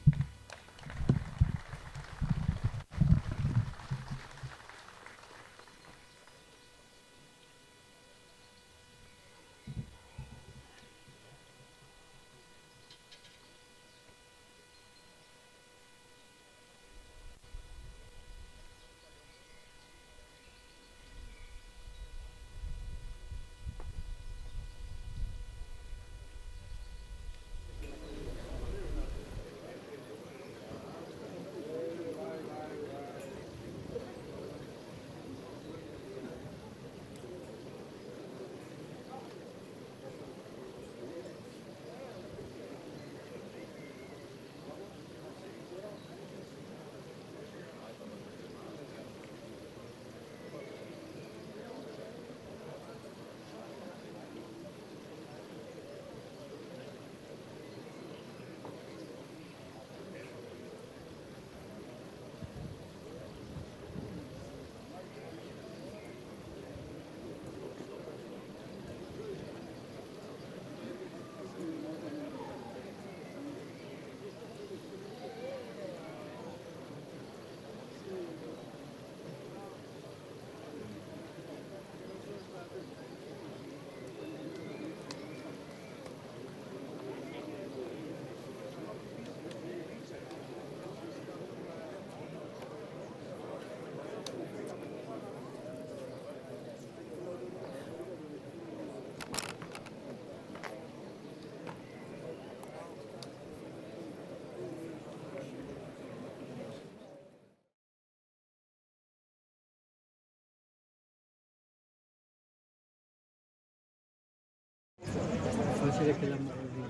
facile che la muovino,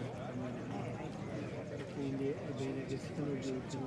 quindi è bene che siano giunti.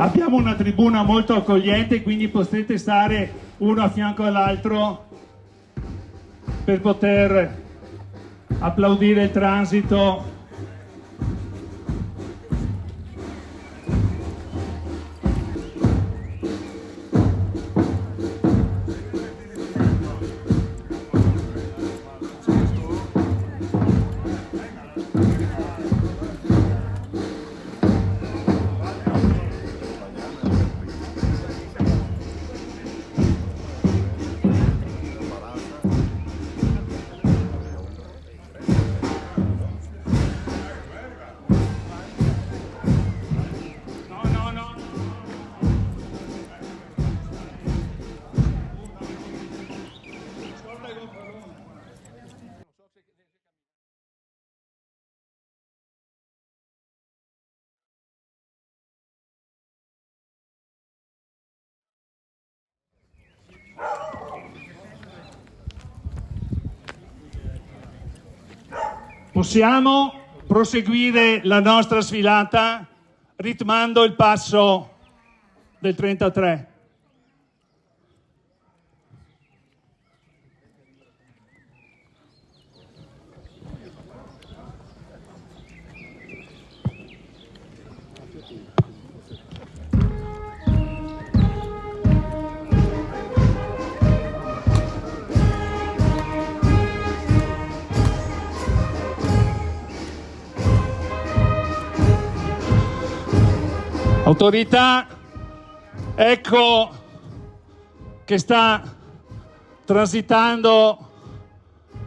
Abbiamo una tribuna molto accogliente, quindi potete stare uno a fianco all'altro per poter applaudire il transito. Possiamo proseguire la nostra sfilata ritmando il passo del 33. Autorità, ecco che sta transitando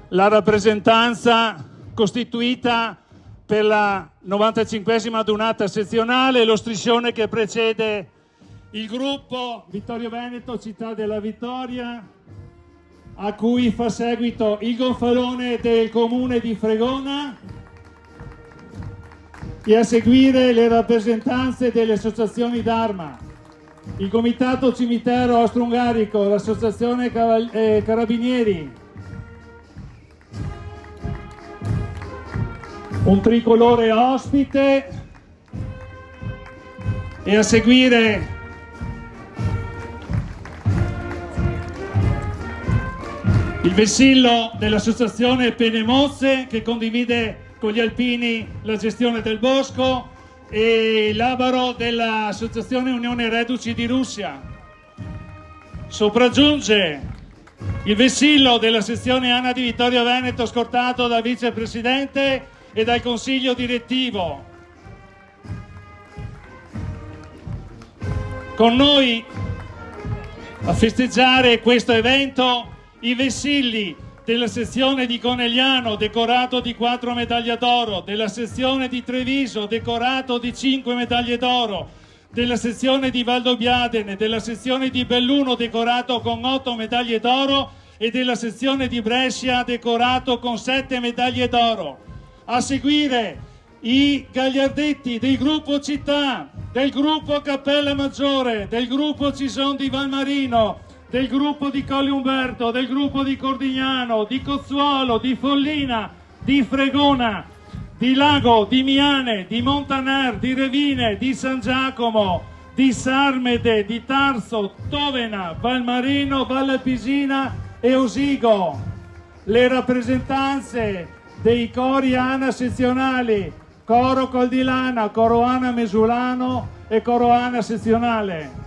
la rappresentanza costituita per la 95esima adunata sezionale, lo striscione che precede il gruppo Vittorio Veneto Città della Vittoria, a cui fa seguito il gonfalone del comune di Fregona, e a seguire le rappresentanze delle associazioni d'Arma, il Comitato Cimitero Austro-Ungarico, l'Associazione Carabinieri, un tricolore ospite, e a seguire il vessillo dell'Associazione Penemozze, che condivide con gli alpini la gestione del bosco, e l'abaro dell'Associazione Unione Reduci di Russia. Sopraggiunge il vessillo della sezione ANA di Vittorio Veneto, scortato dal vicepresidente e dal consiglio direttivo. Con noi a festeggiare questo evento i vessilli della sezione di Conegliano, decorato di 4 medaglie d'oro, della sezione di Treviso, decorato di 5 medaglie d'oro, della sezione di Valdobbiadene, della sezione di Belluno, decorato con 8 medaglie d'oro, e della sezione di Brescia, decorato con 7 medaglie d'oro. A seguire i gagliardetti del gruppo Città, del gruppo Cappella Maggiore, del gruppo Cison di Valmarino, del gruppo di Colli Umberto, del gruppo di Cordignano, di Cozzuolo, di Follina, di Fregona, di Lago, di Miane, di Montaner, di Revine, di San Giacomo, di Sarmede, di Tarso, Tovena, Valmarino, Valle Pisina e Osigo. Le rappresentanze dei cori ANA sezionali, Coro Coldilana, Coro ANA Mesulano e Coro ANA sezionale.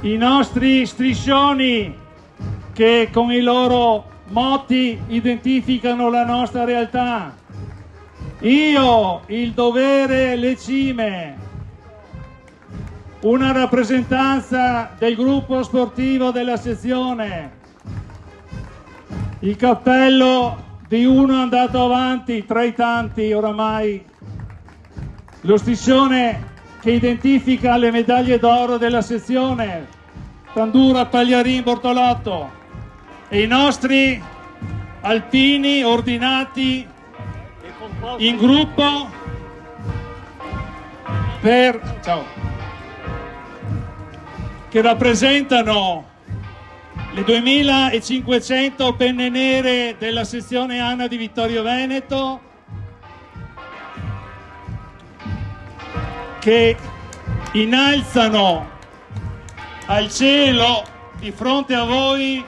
I nostri striscioni che con i loro motti identificano la nostra realtà. Io, il dovere, le cime. Una rappresentanza del gruppo sportivo della sezione. Il cappello di uno andato avanti tra i tanti oramai. Lo striscione che identifica le medaglie d'oro della sezione, Tandura, Pagliarin, Bortolotto, e i nostri alpini ordinati in gruppo che rappresentano le 2500 penne nere della sezione ANA di Vittorio Veneto, che innalzano al cielo di fronte a voi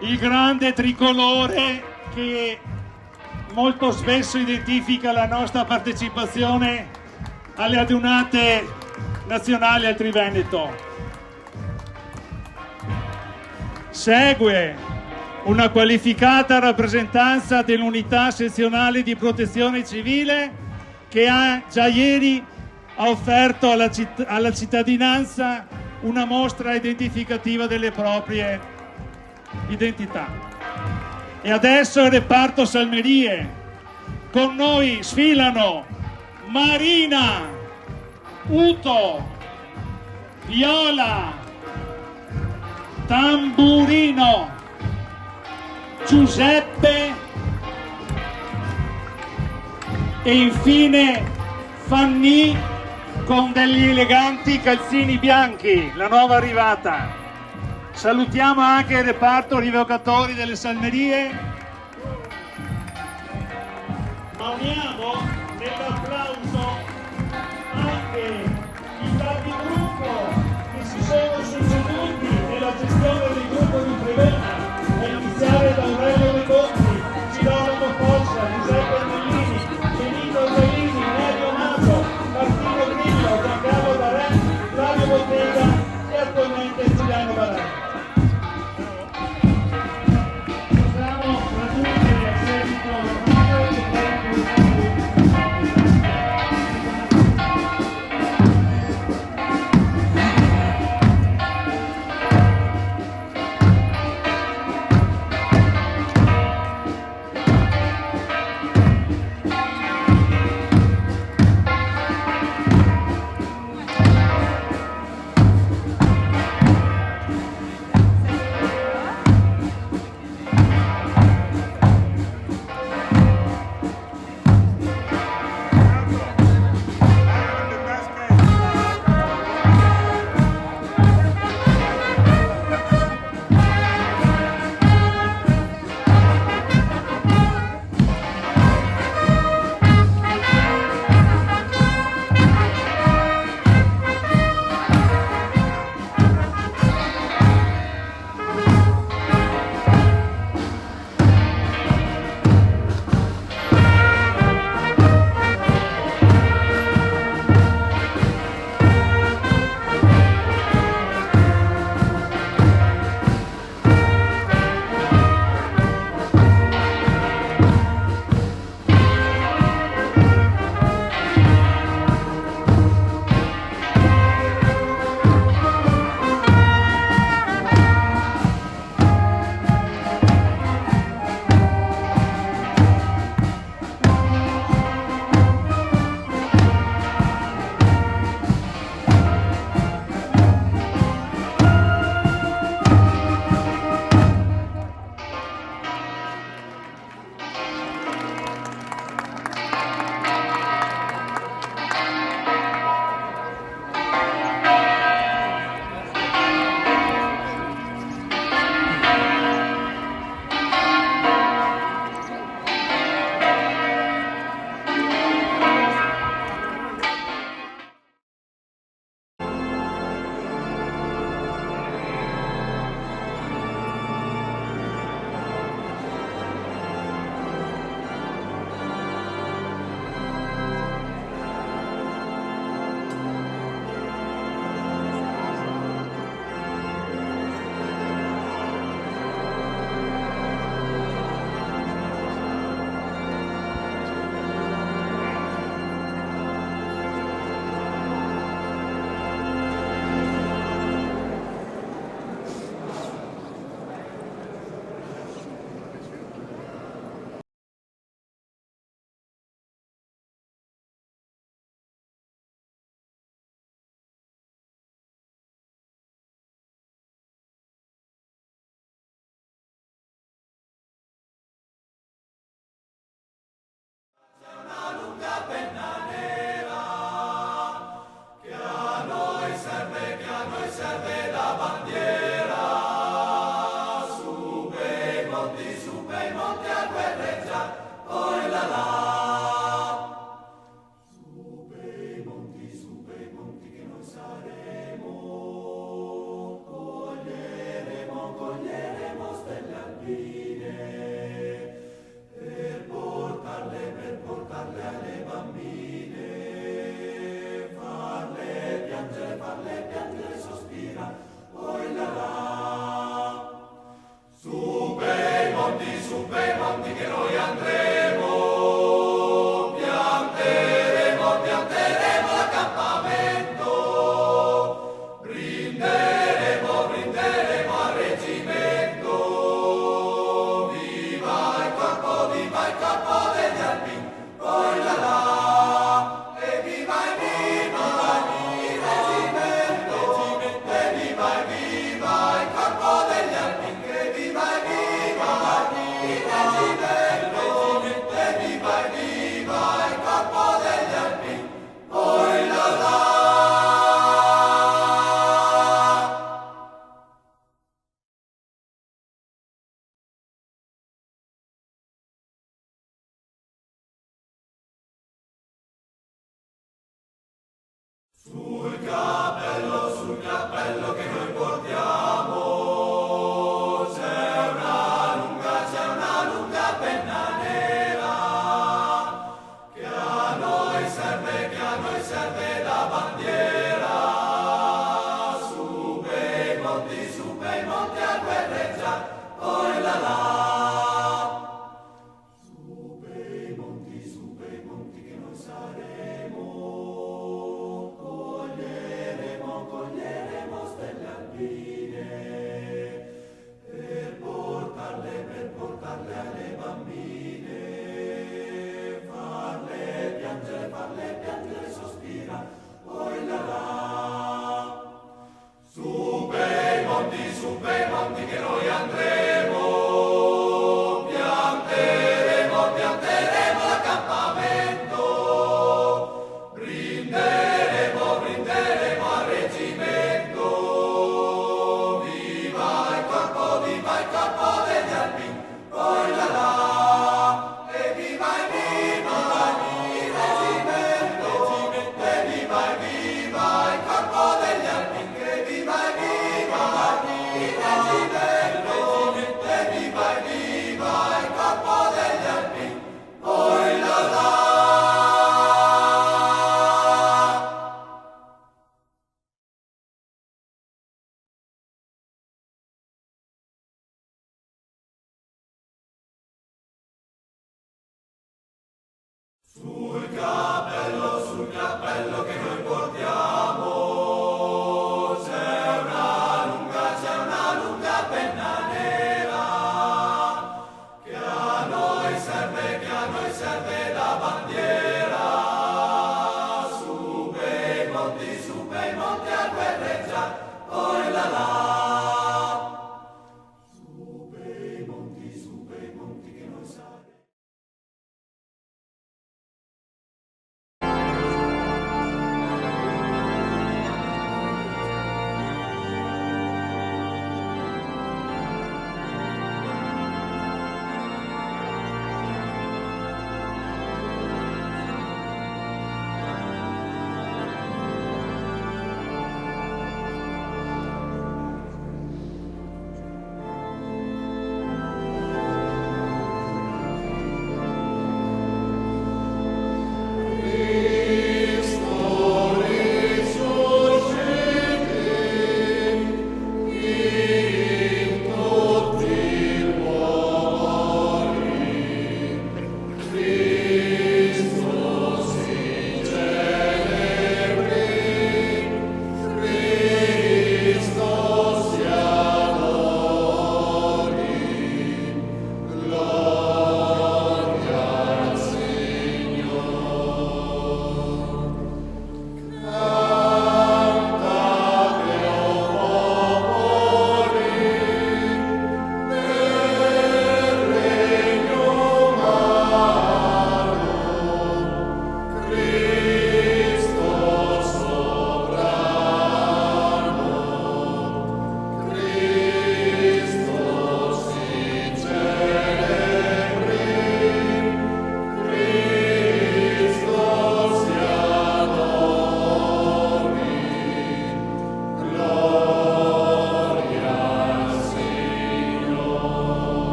il grande tricolore che molto spesso identifica la nostra partecipazione alle adunate nazionali al Triveneto. Segue una qualificata rappresentanza dell'unità sezionale di protezione civile che già ieri ha offerto alla cittadinanza una mostra identificativa delle proprie identità. E adesso il reparto Salmerie. Con noi sfilano Marina, Uto, Viola, Tamburino, Giuseppe e infine Fanny con degli eleganti calzini bianchi, la nuova arrivata. Salutiamo anche il reparto rievocatori delle Salmerie, ma uniamo nell'applauso anche i capigruppo che si sono succeduti nella gestione del gruppo di Trevena, a iniziare da Aurelio De Conti, Girolamo Foggia, Giuseppe Bellini, Benito Zalini, Nerio Mato, Martino Grillo, Giancarlo Barè, Flavio Bottega e attualmente Giuliano Barè. Possiamo raggiungere a seguito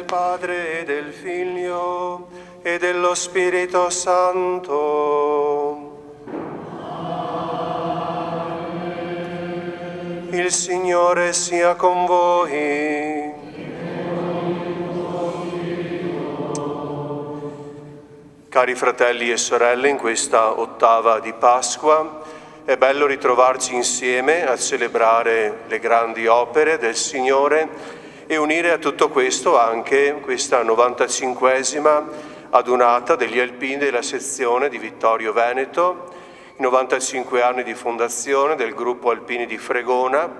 Padre e del Figlio e dello Spirito Santo. Il Signore sia con voi. Cari fratelli e sorelle, in questa ottava di Pasqua è bello ritrovarci insieme a celebrare le grandi opere del Signore e unire a tutto questo anche questa 95esima adunata degli alpini della sezione di Vittorio Veneto, i 95 anni di fondazione del gruppo Alpini di Fregona,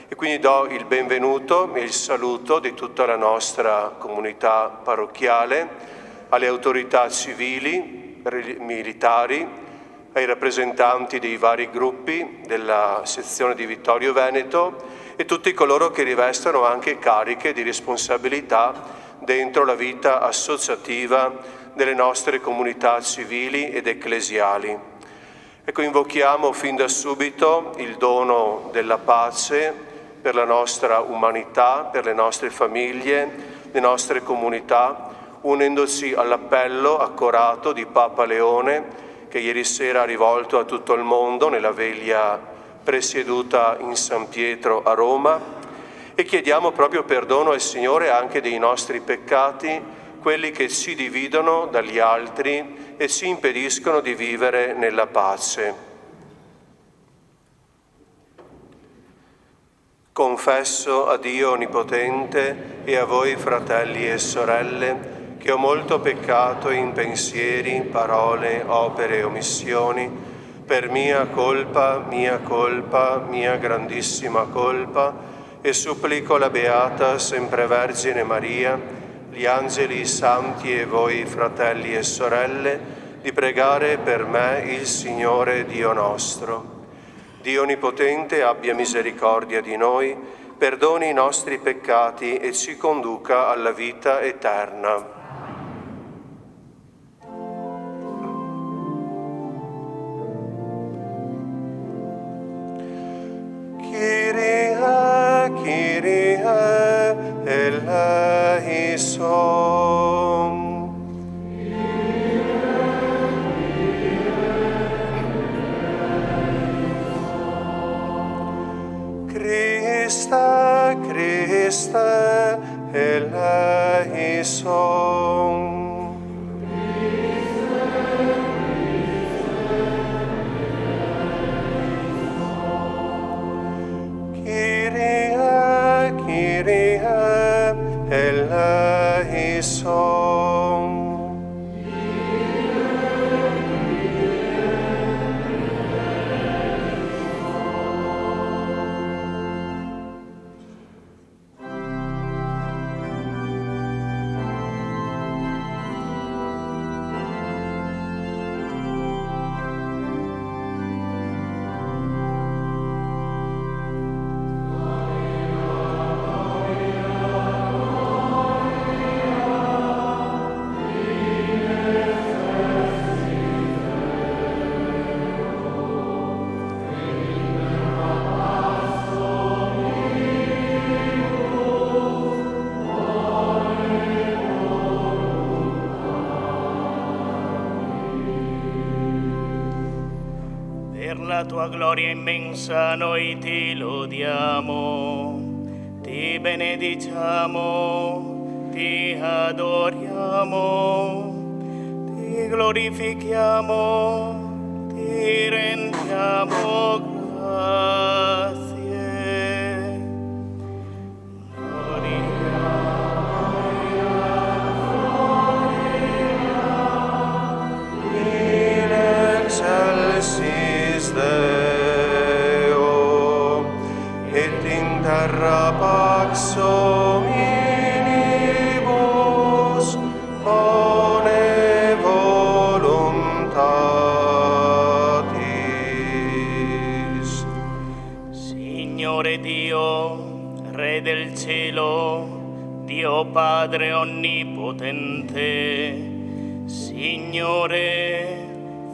e quindi do il benvenuto e il saluto di tutta la nostra comunità parrocchiale, alle autorità civili, militari, ai rappresentanti dei vari gruppi della sezione di Vittorio Veneto e tutti coloro che rivestono anche cariche di responsabilità dentro la vita associativa delle nostre comunità civili ed ecclesiali. Ecco, invochiamo fin da subito il dono della pace per la nostra umanità, per le nostre famiglie, le nostre comunità, unendoci all'appello accorato di Papa Leone, che ieri sera ha rivolto a tutto il mondo nella veglia presieduta in San Pietro a Roma, e chiediamo proprio perdono al Signore anche dei nostri peccati, quelli che ci dividono dagli altri e ci impediscono di vivere nella pace. Confesso a Dio Onnipotente e a voi, fratelli e sorelle, che ho molto peccato in pensieri, parole, opere e omissioni, per mia colpa, mia grandissima colpa, e supplico la Beata Sempre Vergine Maria, gli angeli, i santi e voi, fratelli e sorelle, di pregare per me il Signore Dio nostro. Dio Onnipotente abbia misericordia di noi, perdoni i nostri peccati e ci conduca alla vita eterna. Kyrie, Kyrie, eleison. Christe, Christe, eleison. Kyrie, Kyrie, eleison. La tua gloria immensa noi ti lodiamo, ti benediciamo, ti adoriamo, ti glorifichiamo, ti rendiamo grazie. In excelsis Deo, et in terra pax hominibus, bone voluntatis. Signore Dio, Re del cielo, Dio Padre onnipotente, Signore,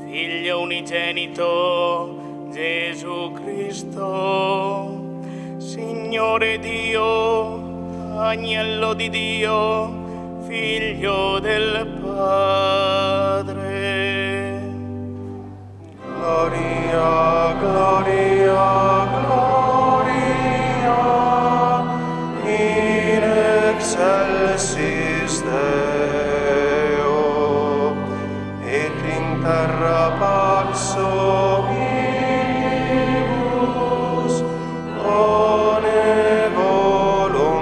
Figlio unigenito, Gesù Cristo, Signore Dio, Agnello di Dio, Figlio del Padre. Gloria, gloria, gloria, in excelsis Deo, et in terra pax hominibus, bone voluntatis.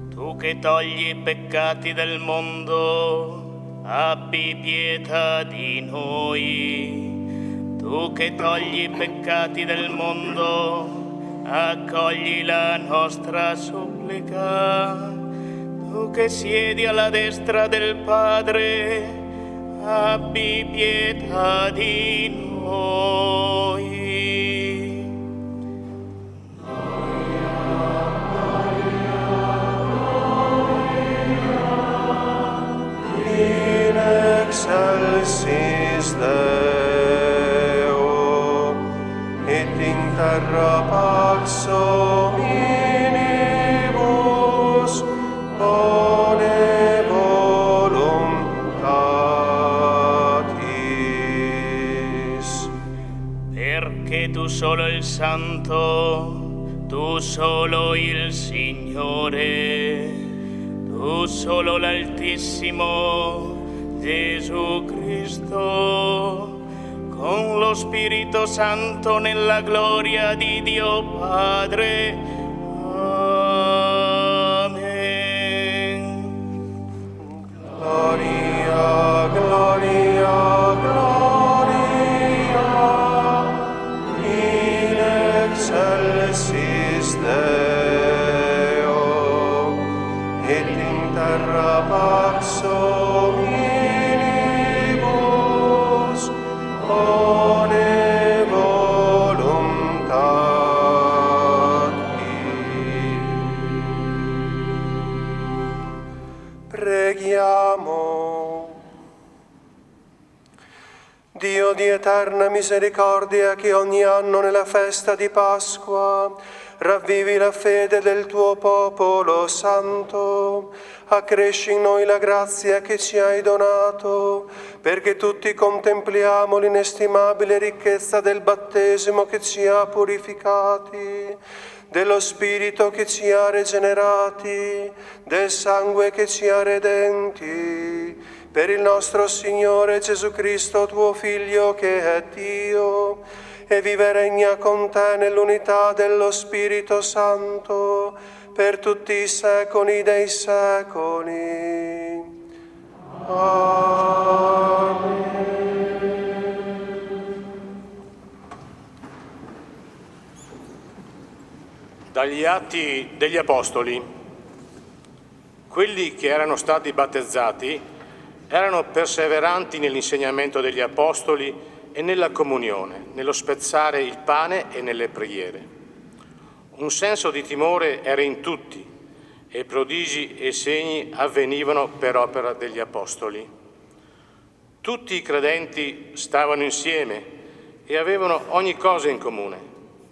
Tu che togli i peccati del mondo, abbi pietà di noi. Tu che togli i peccati del mondo, accogli la nostra supplica. Tu che siedi alla destra del Padre, abbi pietà di noi. In excelsis Deo, et in terra pax hominibus, bone voluntatis. solo il Santo, tu solo il Signore, tu solo l'Altissimo, Gesù Cristo, con lo Spirito Santo nella gloria di Dio Padre. Amen. Gloria, gloria, gloria, in excelsis Deo, et in terra pax omnibus, one voluntatis. Preghiamo. Dio di eterna misericordia, che ogni anno nella festa di Pasqua ravvivi la fede del tuo popolo santo, accresci in noi la grazia che ci hai donato, perché tutti contempliamo l'inestimabile ricchezza del battesimo che ci ha purificati, dello Spirito che ci ha regenerati, del sangue che ci ha redenti, per il nostro Signore Gesù Cristo, tuo Figlio, che è Dio, e vive e regna con te nell'unità dello Spirito Santo, per tutti i secoli dei secoli. Amen. Dagli Atti degli Apostoli. Quelli che erano stati battezzati erano perseveranti nell'insegnamento degli Apostoli e nella comunione, nello spezzare il pane e nelle preghiere. Un senso di timore era in tutti, e prodigi e segni avvenivano per opera degli Apostoli. Tutti i credenti stavano insieme e avevano ogni cosa in comune,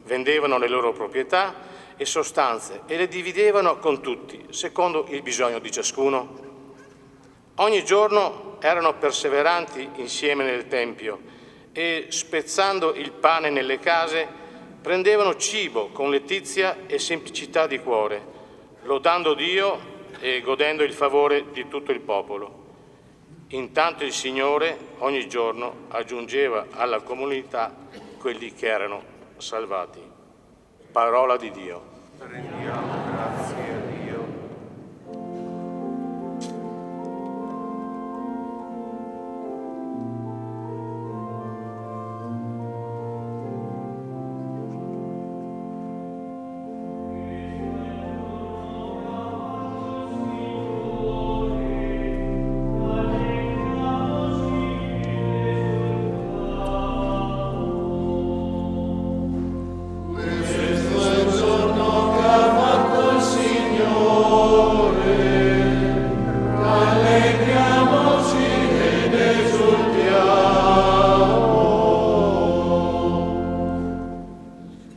vendevano le loro proprietà e sostanze e le dividevano con tutti, secondo il bisogno di ciascuno. Ogni giorno erano perseveranti insieme nel Tempio e, spezzando il pane nelle case, prendevano cibo con letizia e semplicità di cuore, lodando Dio e godendo il favore di tutto il popolo. Intanto il Signore ogni giorno aggiungeva alla comunità quelli che erano salvati. Parola di Dio. Rendiamo grazie a Dio.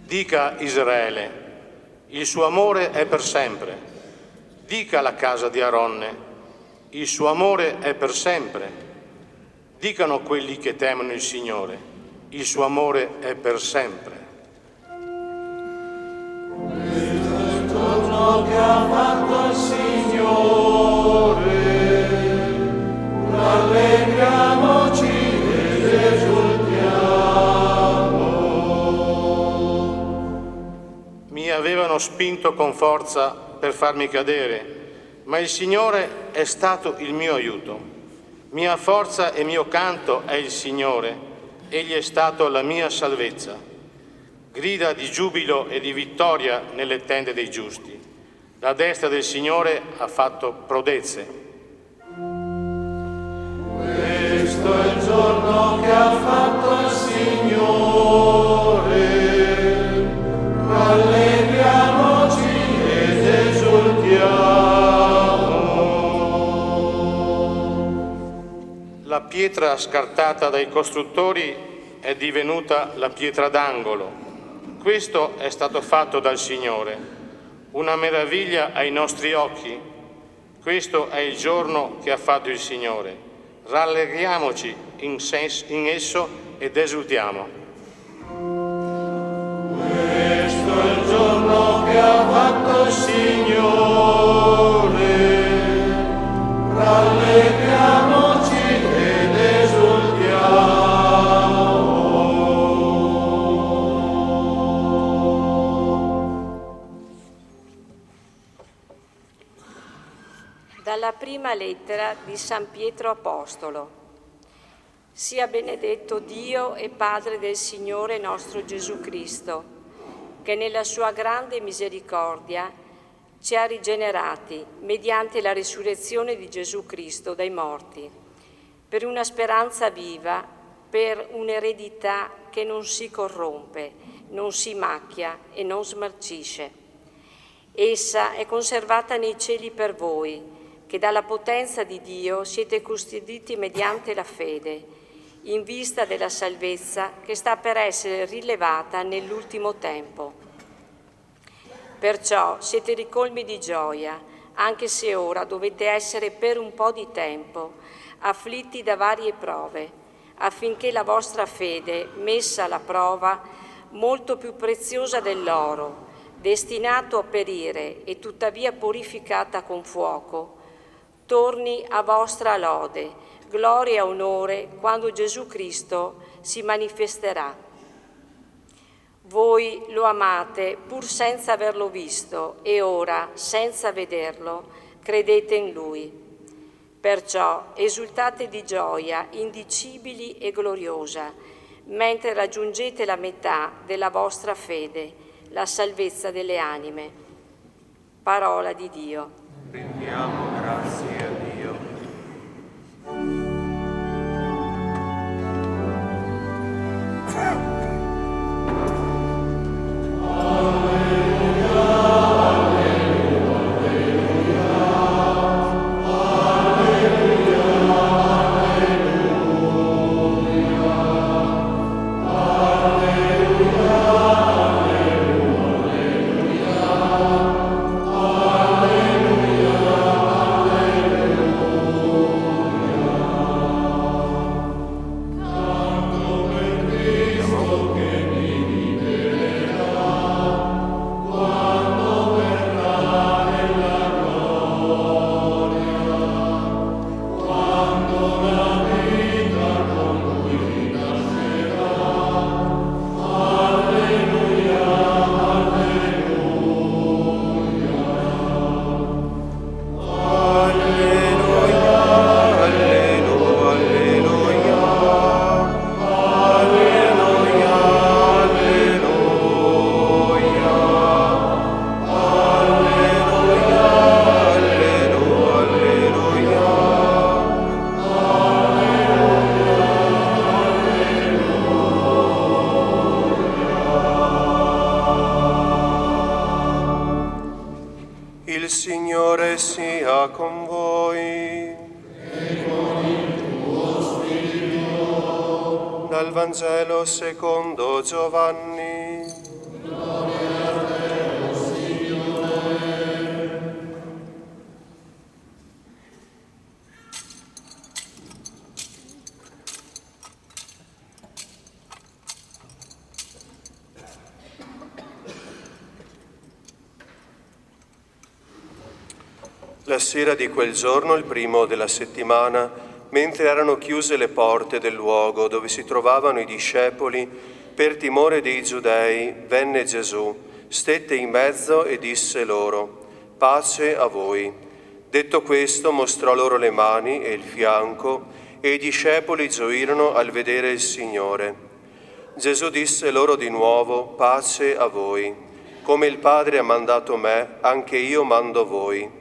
Dica Israele, il suo amore è per sempre. Dica la casa di Aronne, il suo amore è per sempre. Dicano quelli che temono il Signore, il suo amore è per sempre. Questo è il giorno che ha fatto il Signore, rallegriamoci ed esultiamo. Mi avevano spinto con forza per farmi cadere, ma il Signore è stato il mio aiuto. Mia forza e mio canto è il Signore, Egli è stato la mia salvezza. Grida di giubilo e di vittoria nelle tende dei giusti. La destra del Signore ha fatto prodezze. Questo è il giorno che ha fatto il Signore, rallegriamoci ed esultiamo. La pietra scartata dai costruttori è divenuta la pietra d'angolo. Questo è stato fatto dal Signore, una meraviglia ai nostri occhi. Questo è il giorno che ha fatto il Signore. Rallegriamoci in esso ed esultiamo. Dalla prima lettera di San Pietro Apostolo. Sia benedetto Dio e Padre del Signore nostro Gesù Cristo, che nella sua grande misericordia ci ha rigenerati mediante la risurrezione di Gesù Cristo dai morti, per una speranza viva, per un'eredità che non si corrompe, non si macchia e non smarcisce. Essa è conservata nei cieli per voi, che dalla potenza di Dio siete custoditi mediante la fede, in vista della salvezza che sta per essere rilevata nell'ultimo tempo. Perciò siete ricolmi di gioia, anche se ora dovete essere per un po' di tempo afflitti da varie prove, affinché la vostra fede, messa alla prova, molto più preziosa dell'oro, destinato a perire e tuttavia purificata con fuoco, torni a vostra lode, gloria e onore quando Gesù Cristo si manifesterà. Voi lo amate pur senza averlo visto e ora, senza vederlo, credete in Lui. Perciò esultate di gioia indicibili e gloriosa, mentre raggiungete la metà della vostra fede, la salvezza delle anime. Parola di Dio. Rendiamo grazie a Dio. Il Signore sia con voi. E con il tuo spirito. Dal Vangelo secondo Giovanni. Gloria a te, o Signore. La sera di quel giorno, il primo della settimana, mentre erano chiuse le porte del luogo dove si trovavano i discepoli, per timore dei Giudei, venne Gesù, stette in mezzo e disse loro: pace a voi. Detto questo, mostrò loro le mani e il fianco, e i discepoli gioirono al vedere il Signore. Gesù disse loro di nuovo: pace a voi. Come il Padre ha mandato me, anche io mando voi.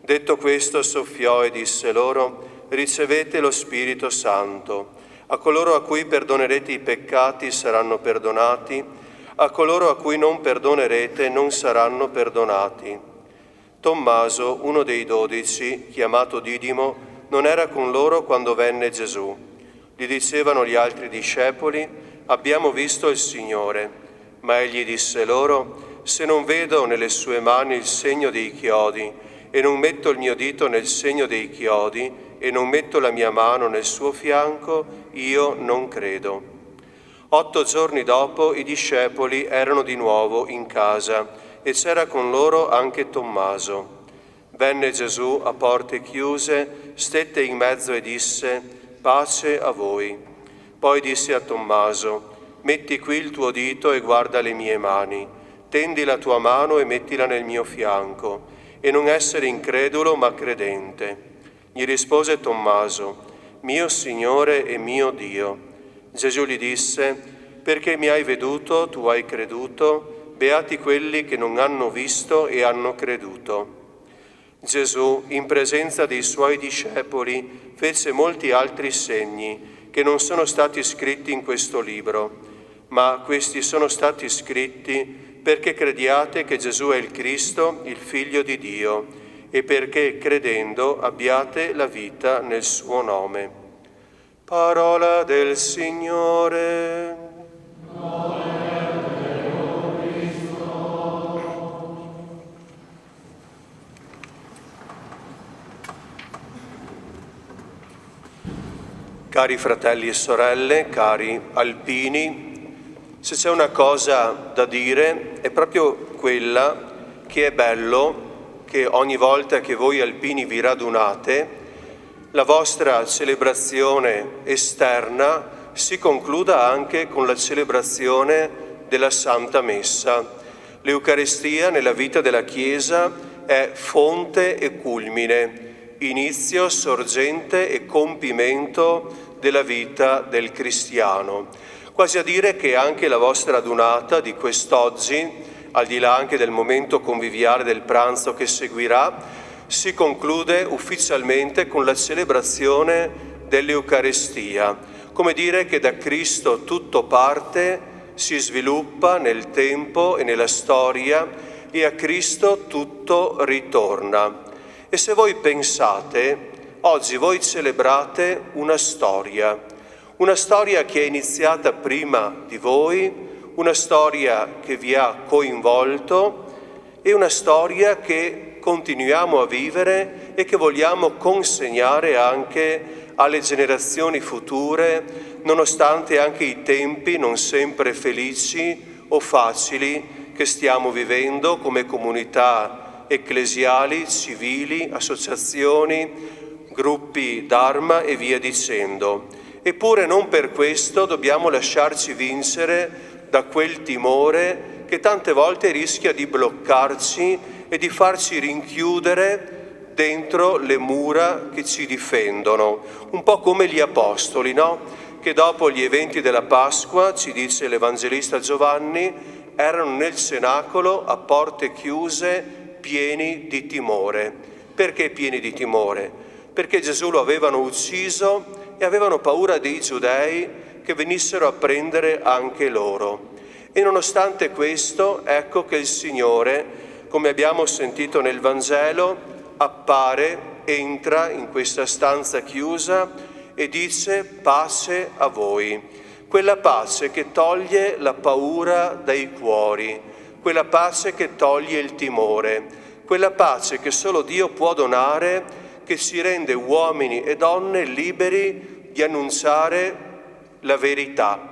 Detto questo, soffiò e disse loro: ricevete lo Spirito Santo. A coloro a cui perdonerete i peccati saranno perdonati, a coloro a cui non perdonerete non saranno perdonati. Tommaso, uno dei 12, chiamato Didimo, non era con loro quando venne Gesù. Gli dicevano gli altri discepoli: abbiamo visto il Signore. Ma egli disse loro: se non vedo nelle sue mani il segno dei chiodi, e non metto il mio dito nel segno dei chiodi, e non metto la mia mano nel suo fianco, io non credo. 8 giorni dopo i discepoli erano di nuovo in casa e c'era con loro anche Tommaso. Venne Gesù a porte chiuse, stette in mezzo e disse: pace a voi. Poi disse a Tommaso: metti qui il tuo dito e guarda le mie mani, tendi la tua mano e mettila nel mio fianco, e non essere incredulo ma credente. Gli rispose Tommaso: mio Signore e mio Dio. Gesù gli disse: perché mi hai veduto, tu hai creduto, beati quelli che non hanno visto e hanno creduto. Gesù, in presenza dei suoi discepoli, fece molti altri segni che non sono stati scritti in questo libro, ma questi sono stati scritti perché crediate che Gesù è il Cristo, il Figlio di Dio, e perché credendo abbiate la vita nel suo nome. Parola del Signore. Cari fratelli e sorelle, cari alpini, se c'è una cosa da dire è proprio quella che è bello che ogni volta che voi alpini vi radunate, la vostra celebrazione esterna si concluda anche con la celebrazione della Santa Messa. L'Eucaristia nella vita della Chiesa è fonte e culmine, inizio, sorgente e compimento della vita del cristiano. Quasi a dire che anche la vostra adunata di quest'oggi, al di là anche del momento conviviale del pranzo che seguirà, si conclude ufficialmente con la celebrazione dell'Eucaristia, come dire che da Cristo tutto parte, si sviluppa nel tempo e nella storia e a Cristo tutto ritorna. E se voi pensate, oggi voi celebrate una storia che è iniziata prima di voi, una storia che vi ha coinvolto e una storia che continuiamo a vivere e che vogliamo consegnare anche alle generazioni future, nonostante anche i tempi non sempre felici o facili che stiamo vivendo come comunità ecclesiali, civili, associazioni, gruppi d'Arma e via dicendo. Eppure non per questo dobbiamo lasciarci vincere da quel timore che tante volte rischia di bloccarci e di farci rinchiudere dentro le mura che ci difendono, un po' come gli apostoli, no? Che dopo gli eventi della Pasqua, ci dice l'Evangelista Giovanni, erano nel cenacolo a porte chiuse, pieni di timore. Perché pieni di timore? Perché Gesù lo avevano ucciso e avevano paura dei giudei che venissero a prendere anche loro. E nonostante questo, ecco che il Signore, come abbiamo sentito nel Vangelo, appare, entra in questa stanza chiusa e dice: pace a voi. Quella pace che toglie la paura dai cuori, quella pace che toglie il timore, quella pace che solo Dio può donare, che ci rende uomini e donne liberi di annunciare la verità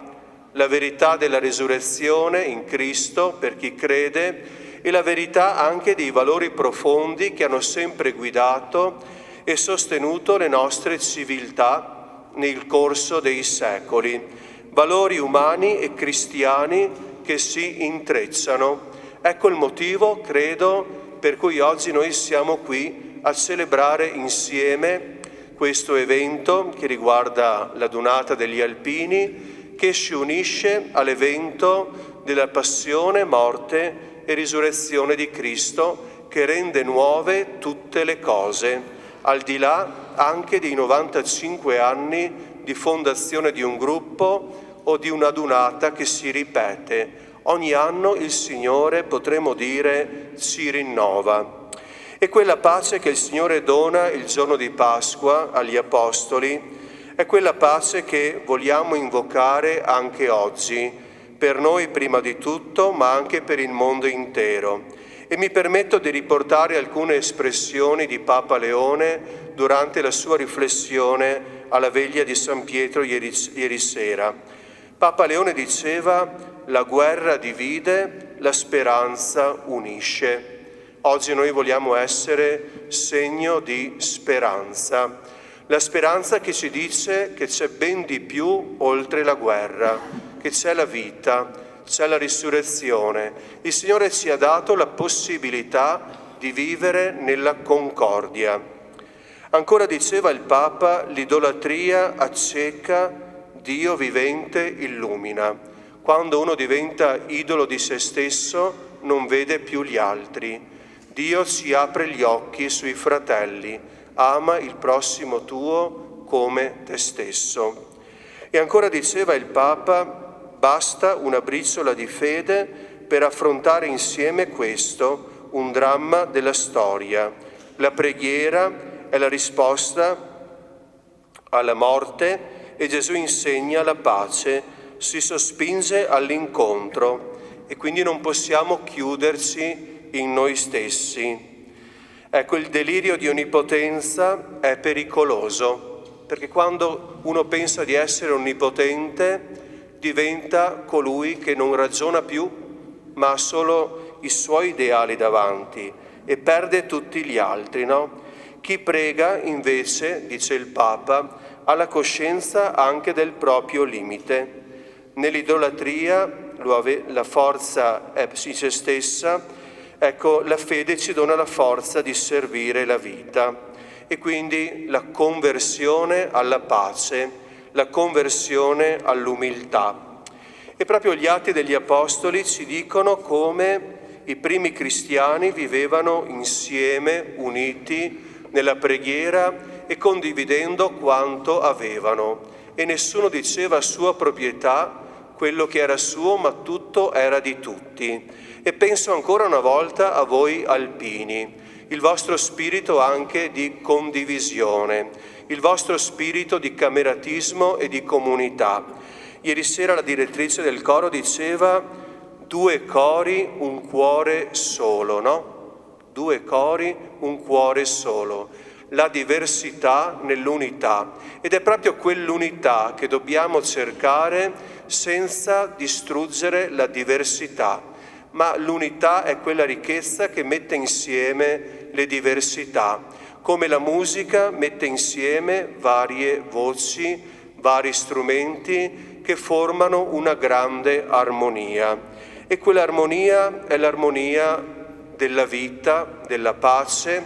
della risurrezione in Cristo per chi crede, e la verità anche dei valori profondi che hanno sempre guidato e sostenuto le nostre civiltà nel corso dei secoli. Valori umani e cristiani che si intrecciano. Ecco il motivo, credo, per cui oggi noi siamo qui a celebrare insieme questo evento che riguarda l'adunata degli Alpini, che si unisce all'evento della passione, morte e risurrezione di Cristo, che rende nuove tutte le cose, al di là anche dei 95 anni di fondazione di un gruppo o di un'adunata che si ripete. Ogni anno il Signore, potremmo dire, si rinnova. E quella pace che il Signore dona il giorno di Pasqua agli Apostoli è quella pace che vogliamo invocare anche oggi, per noi prima di tutto, ma anche per il mondo intero. E mi permetto di riportare alcune espressioni di Papa Leone durante la sua riflessione alla veglia di San Pietro ieri sera. Papa Leone diceva: la guerra divide, la speranza unisce. Oggi noi vogliamo essere segno di speranza. La speranza che ci dice che c'è ben di più oltre la guerra, che c'è la vita, c'è la risurrezione. Il Signore ci ha dato la possibilità di vivere nella concordia. Ancora diceva il Papa, l'idolatria acceca, Dio vivente illumina. Quando uno diventa idolo di se stesso, non vede più gli altri. Dio ci apre gli occhi sui fratelli, ama il prossimo tuo come te stesso. E ancora diceva il Papa, basta una briciola di fede per affrontare insieme questo, un dramma della storia. La preghiera è la risposta alla morte e Gesù insegna la pace, si sospinge all'incontro e quindi non possiamo chiuderci in noi stessi. Ecco, il delirio di onnipotenza è pericoloso, perché quando uno pensa di essere onnipotente diventa colui che non ragiona più, ma ha solo i suoi ideali davanti e perde tutti gli altri, no? Chi prega invece, dice il Papa, ha la coscienza anche del proprio limite. Nell'idolatria la forza è se stessa, ecco, la fede ci dona la forza di servire la vita. E quindi la conversione alla pace, la conversione all'umiltà. E proprio gli Atti degli Apostoli ci dicono come i primi cristiani vivevano insieme, uniti, nella preghiera e condividendo quanto avevano. E nessuno diceva sua proprietà, quello che era suo, ma tutto era di tutti. E penso ancora una volta a voi alpini, il vostro spirito anche di condivisione, il vostro spirito di cameratismo e di comunità. Ieri sera la direttrice del coro diceva 2 cori, un cuore solo, no? 2 cori, un cuore solo. La diversità nell'unità. Ed è proprio quell'unità che dobbiamo cercare senza distruggere la diversità. Ma l'unità è quella ricchezza che mette insieme le diversità, come la musica mette insieme varie voci, vari strumenti che formano una grande armonia. E quell'armonia è l'armonia della vita, della pace,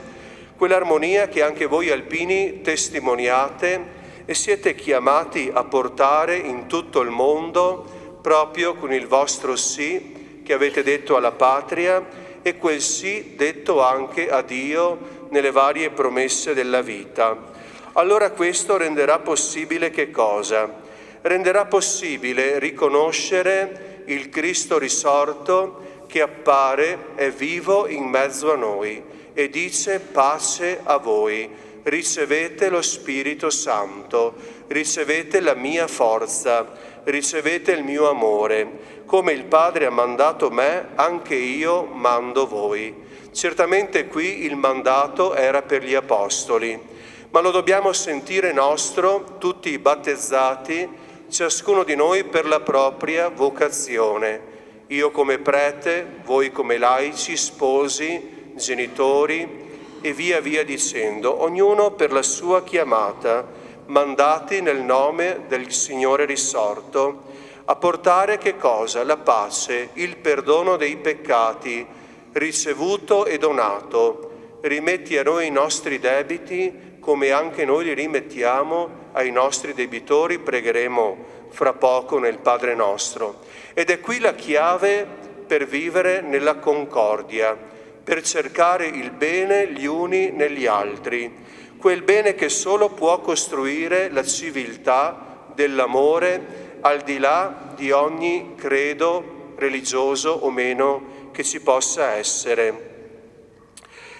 quell'armonia che anche voi alpini testimoniate e siete chiamati a portare in tutto il mondo proprio con il vostro sì che avete detto alla patria e quel sì detto anche a Dio nelle varie promesse della vita. Allora questo renderà possibile che cosa? Renderà possibile riconoscere il Cristo risorto che appare, è vivo in mezzo a noi e dice pace a voi, ricevete lo Spirito Santo, ricevete la mia forza, ricevete il mio amore. Come il Padre ha mandato me, anche io mando voi. Certamente qui il mandato era per gli Apostoli, ma lo dobbiamo sentire nostro, tutti i battezzati, ciascuno di noi per la propria vocazione. Io come prete, voi come laici, sposi, genitori e via via dicendo, ognuno per la sua chiamata, mandati nel nome del Signore risorto, a portare che cosa? La pace, il perdono dei peccati, ricevuto e donato. Rimetti a noi i nostri debiti, come anche noi li rimettiamo ai nostri debitori, pregheremo fra poco nel Padre nostro. Ed è qui la chiave per vivere nella concordia, per cercare il bene gli uni negli altri, quel bene che solo può costruire la civiltà dell'amore al di là di ogni credo religioso o meno che ci possa essere.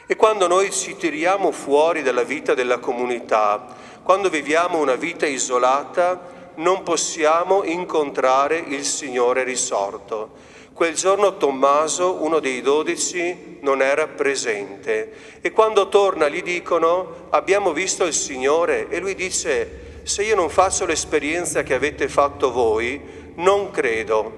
E quando noi ci tiriamo fuori dalla vita della comunità, quando viviamo una vita isolata, non possiamo incontrare il Signore risorto. Quel giorno Tommaso, uno dei 12, non era presente e quando torna gli dicono abbiamo visto il Signore e lui dice se io non faccio l'esperienza che avete fatto voi non credo,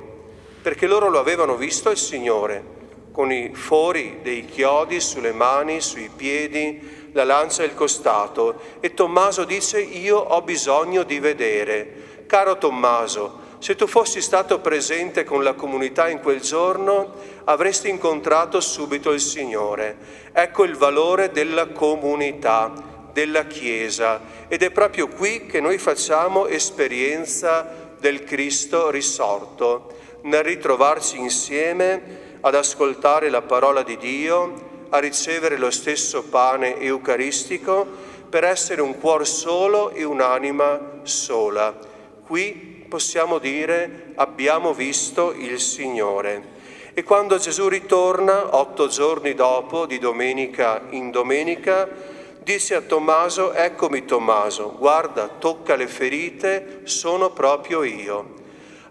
perché loro lo avevano visto il Signore con i fori dei chiodi sulle mani, sui piedi, la lancia e il costato e Tommaso dice io ho bisogno di vedere. Caro Tommaso, Se tu fossi stato presente con la comunità in quel giorno, avresti incontrato subito il Signore. Ecco il valore della comunità, della Chiesa, ed è proprio qui che noi facciamo esperienza del Cristo risorto, nel ritrovarci insieme ad ascoltare la parola di Dio, a ricevere lo stesso pane eucaristico, per essere un cuor solo e un'anima sola. Qui possiamo dire abbiamo visto il Signore. E quando Gesù ritorna, 8 giorni dopo, di domenica in domenica, disse a Tommaso: eccomi Tommaso, guarda, tocca le ferite, sono proprio io.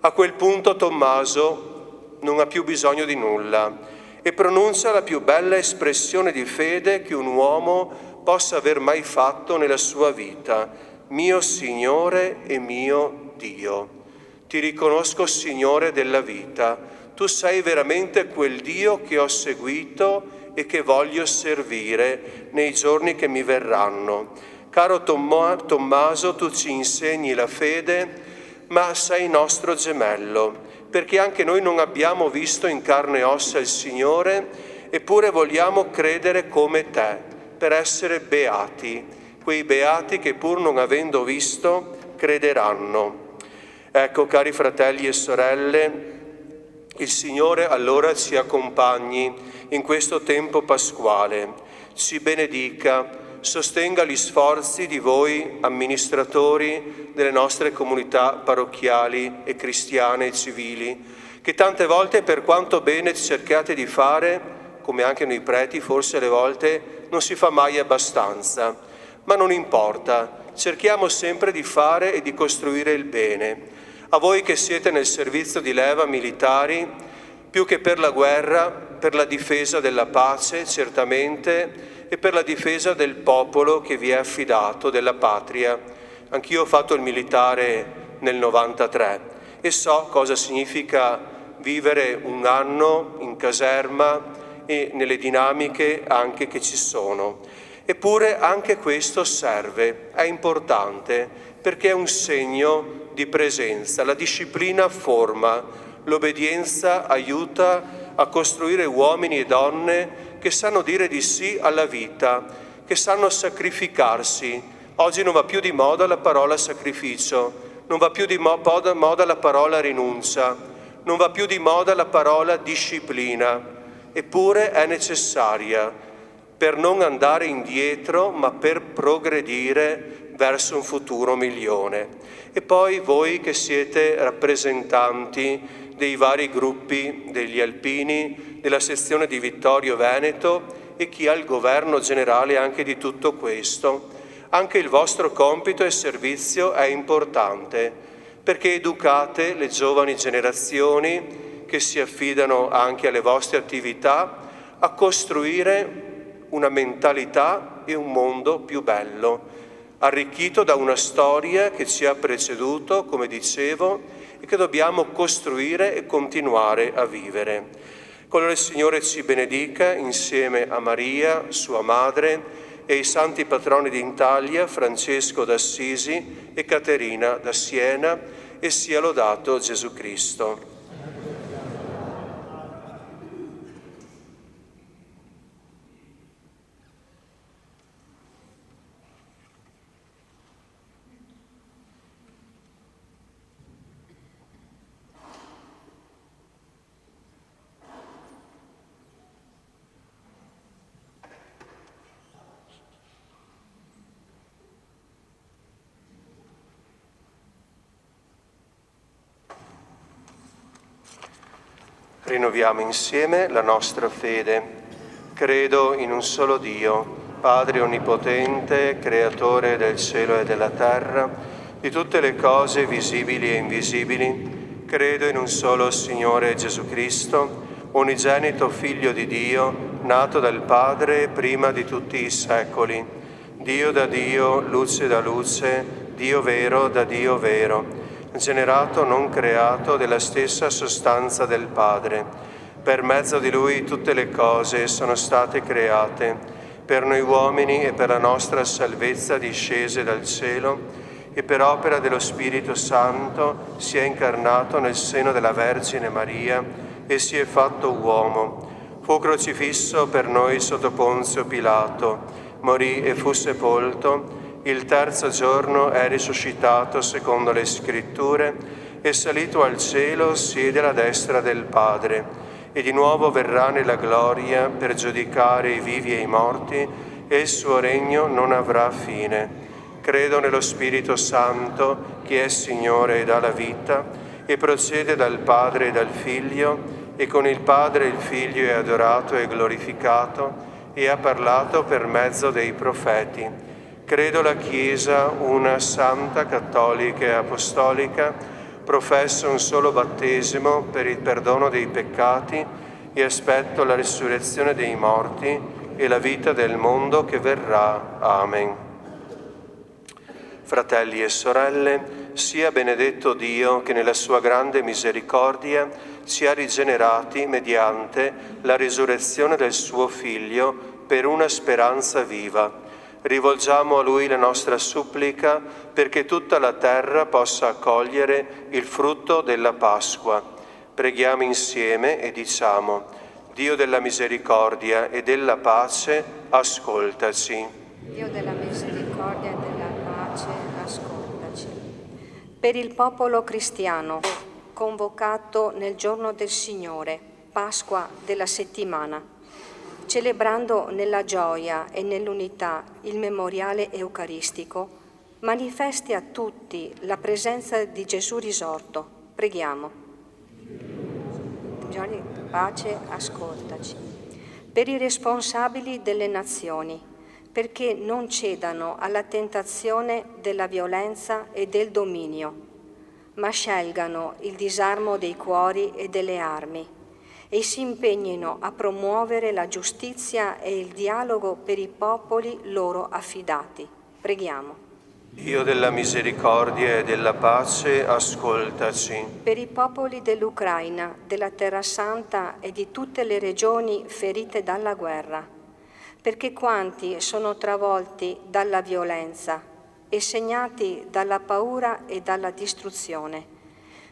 A quel punto Tommaso non ha più bisogno di nulla e pronuncia la più bella espressione di fede che un uomo possa aver mai fatto nella sua vita: mio Signore e mio Dio. Ti riconosco Signore della vita, tu sei veramente quel Dio che ho seguito e che voglio servire nei giorni che mi verranno. Caro Tommaso, tu ci insegni la fede, ma sei nostro gemello, perché anche noi non abbiamo visto in carne e ossa il Signore, eppure vogliamo credere come te, per essere beati, quei beati che pur non avendo visto crederanno. Ecco, cari fratelli e sorelle, il Signore allora ci accompagni in questo tempo pasquale, ci benedica, sostenga gli sforzi di voi amministratori delle nostre comunità parrocchiali e cristiane e civili, che tante volte, per quanto bene cercate di fare, come anche noi preti, forse alle volte non si fa mai abbastanza, ma non importa, cerchiamo sempre di fare e di costruire il bene. A voi che siete nel servizio di leva militari, più che per la guerra, per la difesa della pace, certamente, e per la difesa del popolo che vi è affidato, della patria. Anch'io ho fatto il militare nel 93 e so cosa significa vivere un anno in caserma e nelle dinamiche anche che ci sono. Eppure anche questo serve, è importante, perché è un segno di presenza. La disciplina forma, l'obbedienza aiuta a costruire uomini e donne che sanno dire di sì alla vita, che sanno sacrificarsi. Oggi non va più di moda la parola sacrificio, non va più di moda la parola rinuncia, non va più di moda la parola disciplina, eppure è necessaria per non andare indietro, ma per progredire verso un futuro migliore. E poi voi che siete rappresentanti dei vari gruppi degli alpini, della sezione di Vittorio Veneto e chi ha il governo generale anche di tutto questo, anche il vostro compito e servizio è importante, perché educate le giovani generazioni che si affidano anche alle vostre attività a costruire una mentalità e un mondo più bello, arricchito da una storia che ci ha preceduto, come dicevo, e che dobbiamo costruire e continuare a vivere. Allora il Signore ci benedica insieme a Maria, sua madre, e i santi patroni d'Italia, Francesco d'Assisi e Caterina da Siena, e sia lodato Gesù Cristo. Rinnoviamo insieme la nostra fede. Credo in un solo Dio, Padre onnipotente, creatore del cielo e della terra, di tutte le cose visibili e invisibili. Credo in un solo Signore Gesù Cristo, unigenito Figlio di Dio, nato dal Padre prima di tutti i secoli. Dio da Dio, luce da luce, Dio vero da Dio vero, generato, non creato, della stessa sostanza del Padre. Per mezzo di Lui tutte le cose sono state create, per noi uomini e per la nostra salvezza discese dal cielo, e per opera dello Spirito Santo si è incarnato nel seno della Vergine Maria e si è fatto uomo. Fu crocifisso per noi sotto Ponzio Pilato, morì e fu sepolto. Il terzo giorno è risuscitato secondo le Scritture, è salito al cielo, siede alla destra del Padre, e di nuovo verrà nella gloria per giudicare i vivi e i morti, e il suo regno non avrà fine. Credo nello Spirito Santo, che è Signore e dà la vita, e procede dal Padre e dal Figlio, e con il Padre il Figlio è adorato e glorificato, e ha parlato per mezzo dei profeti. Credo la Chiesa, una santa, cattolica e apostolica, professo un solo battesimo per il perdono dei peccati e aspetto la risurrezione dei morti e la vita del mondo che verrà. Amen. Fratelli e sorelle, sia benedetto Dio che nella sua grande misericordia ci ha rigenerati mediante la risurrezione del suo Figlio per una speranza viva. Rivolgiamo a Lui la nostra supplica perché tutta la terra possa accogliere il frutto della Pasqua. Preghiamo insieme e diciamo: Dio della misericordia e della pace, ascoltaci. Dio della misericordia e della pace, ascoltaci. Per il popolo cristiano, convocato nel giorno del Signore, Pasqua della settimana, celebrando nella gioia e nell'unità il memoriale eucaristico, manifesti a tutti la presenza di Gesù risorto. Preghiamo. Pace, ascoltaci. Per i responsabili delle nazioni, perché non cedano alla tentazione della violenza e del dominio, ma scelgano il disarmo dei cuori e delle armi e si impegnino a promuovere la giustizia e il dialogo per i popoli loro affidati. Preghiamo. Dio della misericordia e della pace, ascoltaci. Per i popoli dell'Ucraina, della Terra Santa e di tutte le regioni ferite dalla guerra, perché quanti sono travolti dalla violenza e segnati dalla paura e dalla distruzione,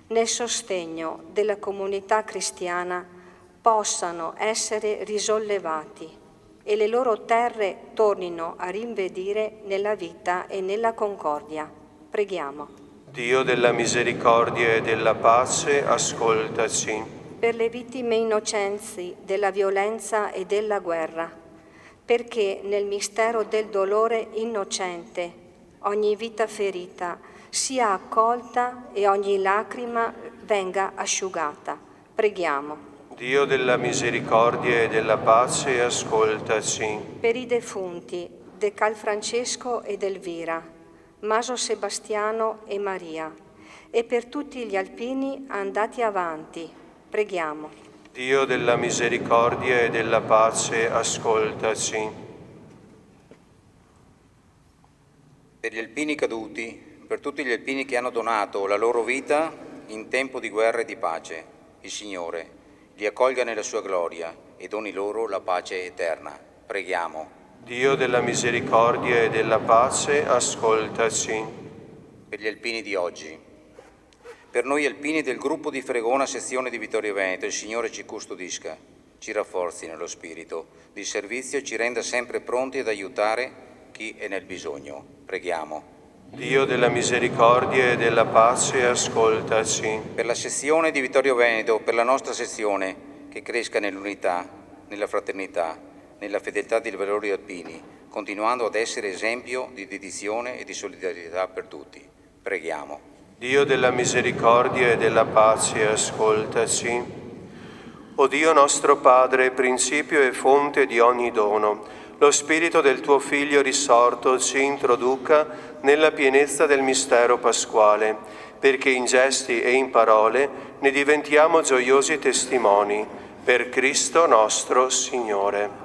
nel sostegno della comunità cristiana possano essere risollevati e le loro terre tornino a rinvedere nella vita e nella concordia. Preghiamo. Dio della misericordia e della pace, ascoltaci. Per le vittime innocenti della violenza e della guerra, perché nel mistero del dolore innocente ogni vita ferita sia accolta e ogni lacrima venga asciugata. Preghiamo. Dio della misericordia e della pace, ascoltaci. Per i defunti De Cal Francesco ed Elvira, Maso Sebastiano e Maria, e per tutti gli alpini andati avanti. Preghiamo. Dio della misericordia e della pace, ascoltaci. Per gli alpini caduti, per tutti gli alpini che hanno donato la loro vita in tempo di guerra e di pace, il Signore li accolga nella sua gloria e doni loro la pace eterna. Preghiamo. Dio della misericordia e della pace, ascoltaci. Per gli alpini di oggi, per noi alpini del gruppo di Fregona, sezione di Vittorio Veneto, il Signore ci custodisca, ci rafforzi nello spirito di servizio e ci renda sempre pronti ad aiutare chi è nel bisogno. Preghiamo. Dio della misericordia e della pace, ascoltaci. Per la sezione di Vittorio Veneto, per la nostra sezione, che cresca nell'unità, nella fraternità, nella fedeltà dei valori alpini, continuando ad essere esempio di dedizione e di solidarietà per tutti. Preghiamo. Dio della misericordia e della pace, ascoltaci. O Dio nostro Padre, principio e fonte di ogni dono, lo Spirito del tuo Figlio risorto ci introduca nella pienezza del mistero pasquale, perché in gesti e in parole ne diventiamo gioiosi testimoni. Per Cristo nostro Signore.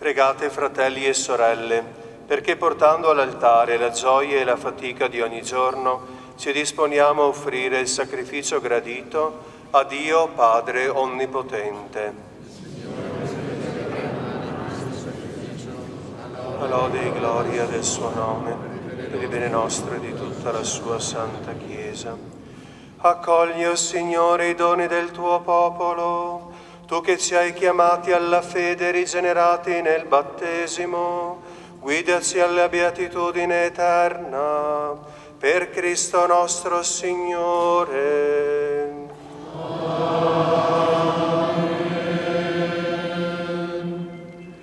Pregate, fratelli e sorelle, perché portando all'altare la gioia e la fatica di ogni giorno, ci disponiamo a offrire il sacrificio gradito a Dio Padre Onnipotente. La lode e gloria del suo nome, per il bene nostro e di tutta la sua santa Chiesa. Accogli, o Signore, i doni del tuo popolo, tu che ci hai chiamati alla fede rigenerati nel battesimo, guidaci alla beatitudine eterna, per Cristo nostro Signore.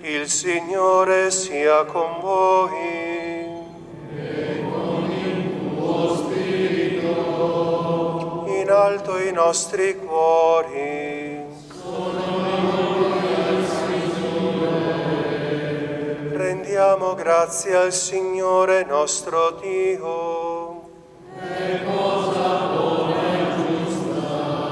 Il Signore sia con voi. E con il tuo spirito. In alto i nostri cuori. Rendiamo grazie al Signore nostro Dio. È cosa buona e giusta.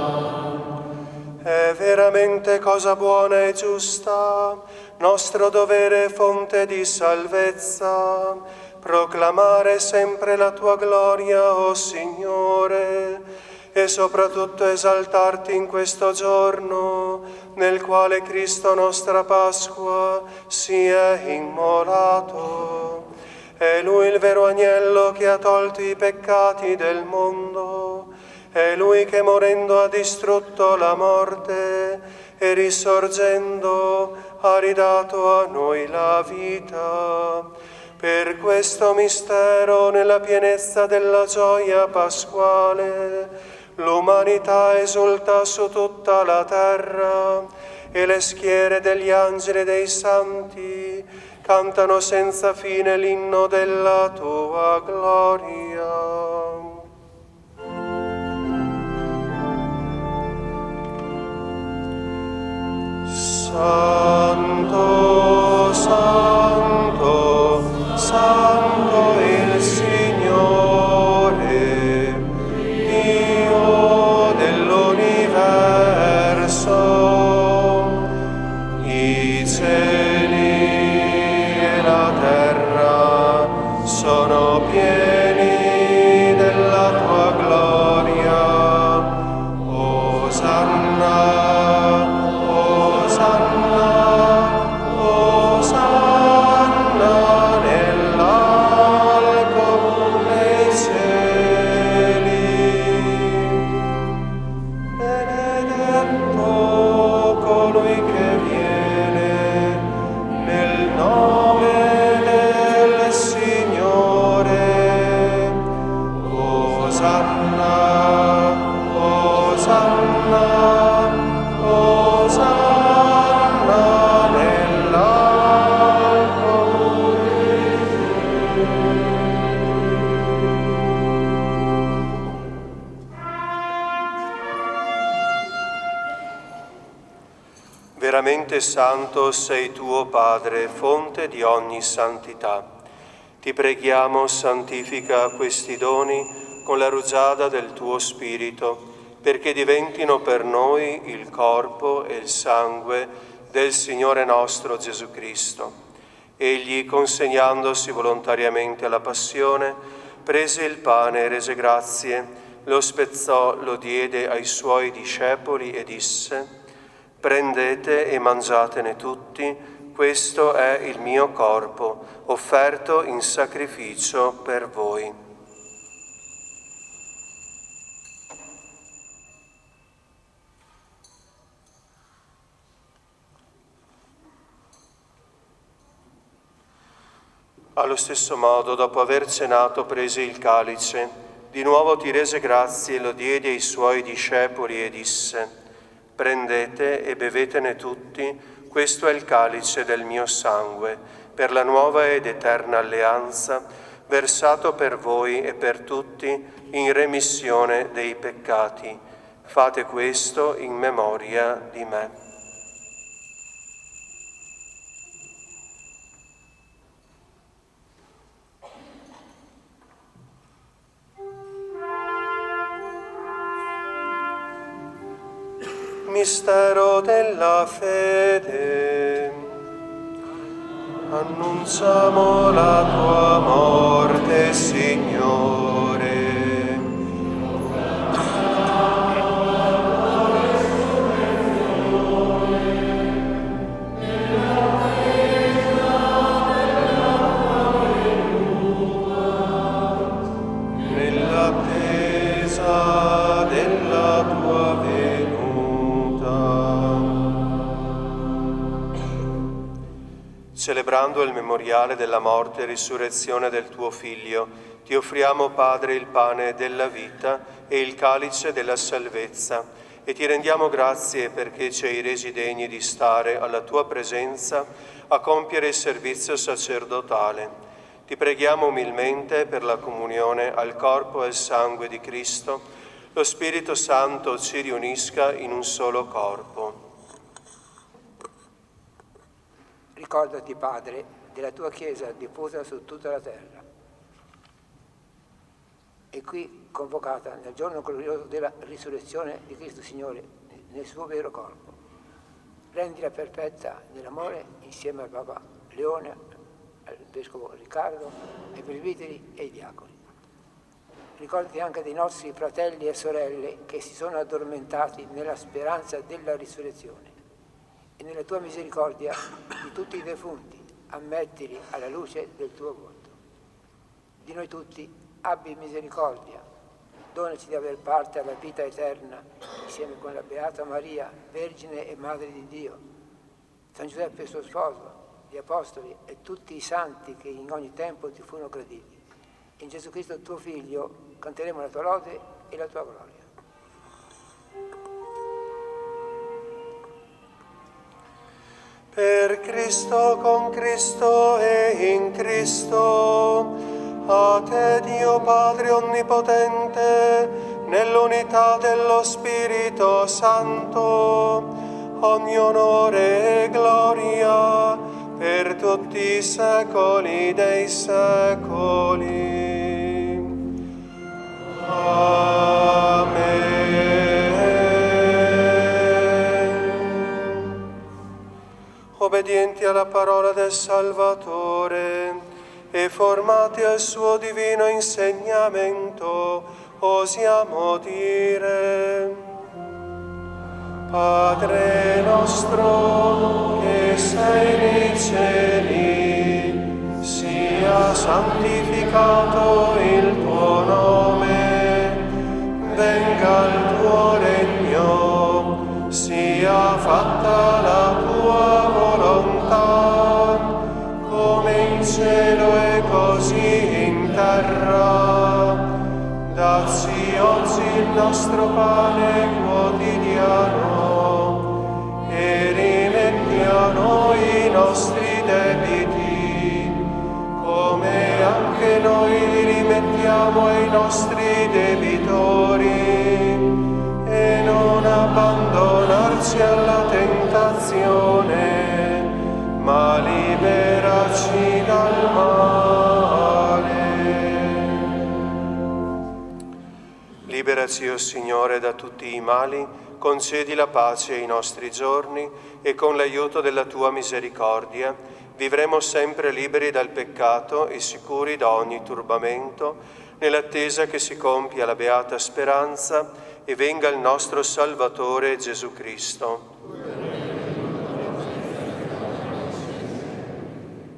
È veramente cosa buona e giusta, nostro dovere e fonte di salvezza, proclamare sempre la tua gloria, o Signore, e soprattutto esaltarti in questo giorno, nel quale Cristo nostra Pasqua si è immolato. È Lui il vero agnello che ha tolto i peccati del mondo, è Lui che morendo ha distrutto la morte e risorgendo ha ridato a noi la vita. Per questo mistero, nella pienezza della gioia pasquale, l'umanità esulta su tutta la terra e le schiere degli angeli e dei santi cantano senza fine l'inno della tua gloria. Santo, santo, santo il Signore, Dio dell'universo. I cieli e la terra sono pieni della tua gloria. Osanna. Veramente santo sei tu, o Padre, fonte di ogni santità. Ti preghiamo, santifica questi doni con la rugiada del tuo Spirito, perché diventino per noi il corpo e il sangue del Signore nostro Gesù Cristo. Egli, consegnandosi volontariamente alla passione, prese il pane e rese grazie, lo spezzò, lo diede ai suoi discepoli e disse: prendete e mangiatene tutti, questo è il mio corpo, offerto in sacrificio per voi. Allo stesso modo, dopo aver cenato, prese il calice, di nuovo ti rese grazie, lo diede ai suoi discepoli e disse: prendete e bevetene tutti, questo è il calice del mio sangue, per la nuova ed eterna alleanza, versato per voi e per tutti in remissione dei peccati. Fate questo in memoria di me. Mistero della fede. Annunciamo la tua morte, Signore. Nell'attesa della tua venuta. Celebrando il memoriale della morte e risurrezione del tuo Figlio, ti offriamo, Padre, il pane della vita e il calice della salvezza, e ti rendiamo grazie perché ci hai resi degni di stare alla tua presenza a compiere il servizio sacerdotale. Ti preghiamo umilmente per la comunione al corpo e al sangue di Cristo. Lo Spirito Santo ci riunisca in un solo corpo. Ricordati, Padre, della tua Chiesa diffusa su tutta la terra e qui convocata nel giorno glorioso della risurrezione di Cristo Signore nel suo vero corpo. Rendila perfetta nell'amore insieme al Papa Leone, al Vescovo Riccardo, ai presbiteri e ai diaconi. Ricordati anche dei nostri fratelli e sorelle che si sono addormentati nella speranza della risurrezione. E nella tua misericordia di tutti i defunti, ammettili alla luce del tuo volto. Di noi tutti abbi misericordia, donaci di aver parte alla vita eterna, insieme con la Beata Maria, Vergine e Madre di Dio, San Giuseppe suo sposo, gli Apostoli e tutti i santi che in ogni tempo ti furono graditi. In Gesù Cristo tuo Figlio canteremo la tua lode e la tua gloria. Per Cristo, con Cristo e in Cristo, a te Dio Padre Onnipotente, nell'unità dello Spirito Santo, ogni onore e gloria per tutti i secoli dei secoli. Amen. Obbedienti alla parola del Salvatore e formati al suo divino insegnamento, osiamo dire: Padre nostro che sei nei cieli, sia santificato il tuo nome, venga il tuo regno, sia fatta la tua volontà, come in cielo e così in terra. Dacci oggi il nostro pane quotidiano e rimetti a noi i nostri debiti, come anche noi li rimettiamo ai nostri debitori, e non abbandonarci alla tentazione, ma liberaci dal male. Liberaci, o Signore, da tutti i mali, concedi la pace ai nostri giorni e con l'aiuto della tua misericordia vivremo sempre liberi dal peccato e sicuri da ogni turbamento, nell'attesa che si compia la beata speranza e venga il nostro Salvatore Gesù Cristo.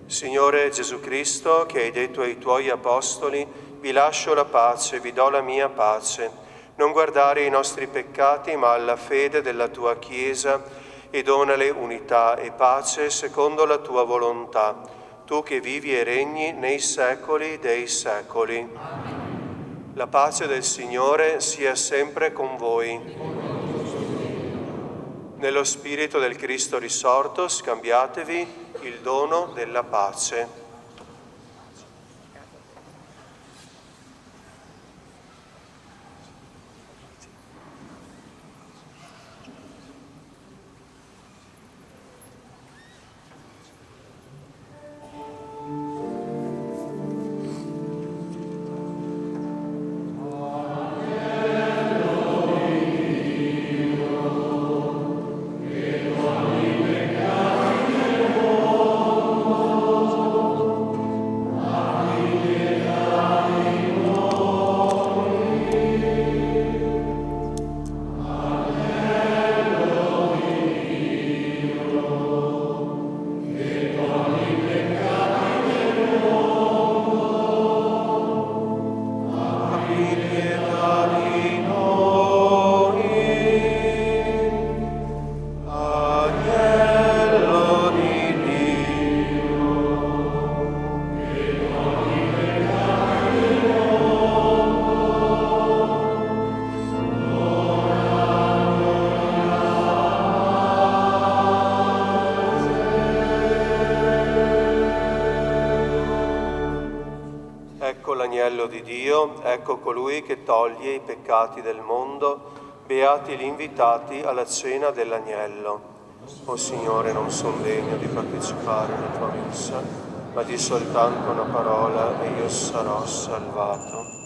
Signore Gesù Cristo, che hai detto ai tuoi apostoli: vi lascio la pace, vi do la mia pace, non guardare i nostri peccati, ma alla fede della tua Chiesa, e donale unità e pace secondo la tua volontà, tu che vivi e regni nei secoli dei secoli. Amen. La pace del Signore sia sempre con voi. Nello spirito del Cristo risorto, scambiatevi il dono della pace. l'agnello di Dio, ecco colui che toglie i peccati del mondo, beati gli invitati alla cena dell'agnello. O Signore, non sono degno di partecipare alla tua messa, ma di soltanto una parola e io sarò salvato.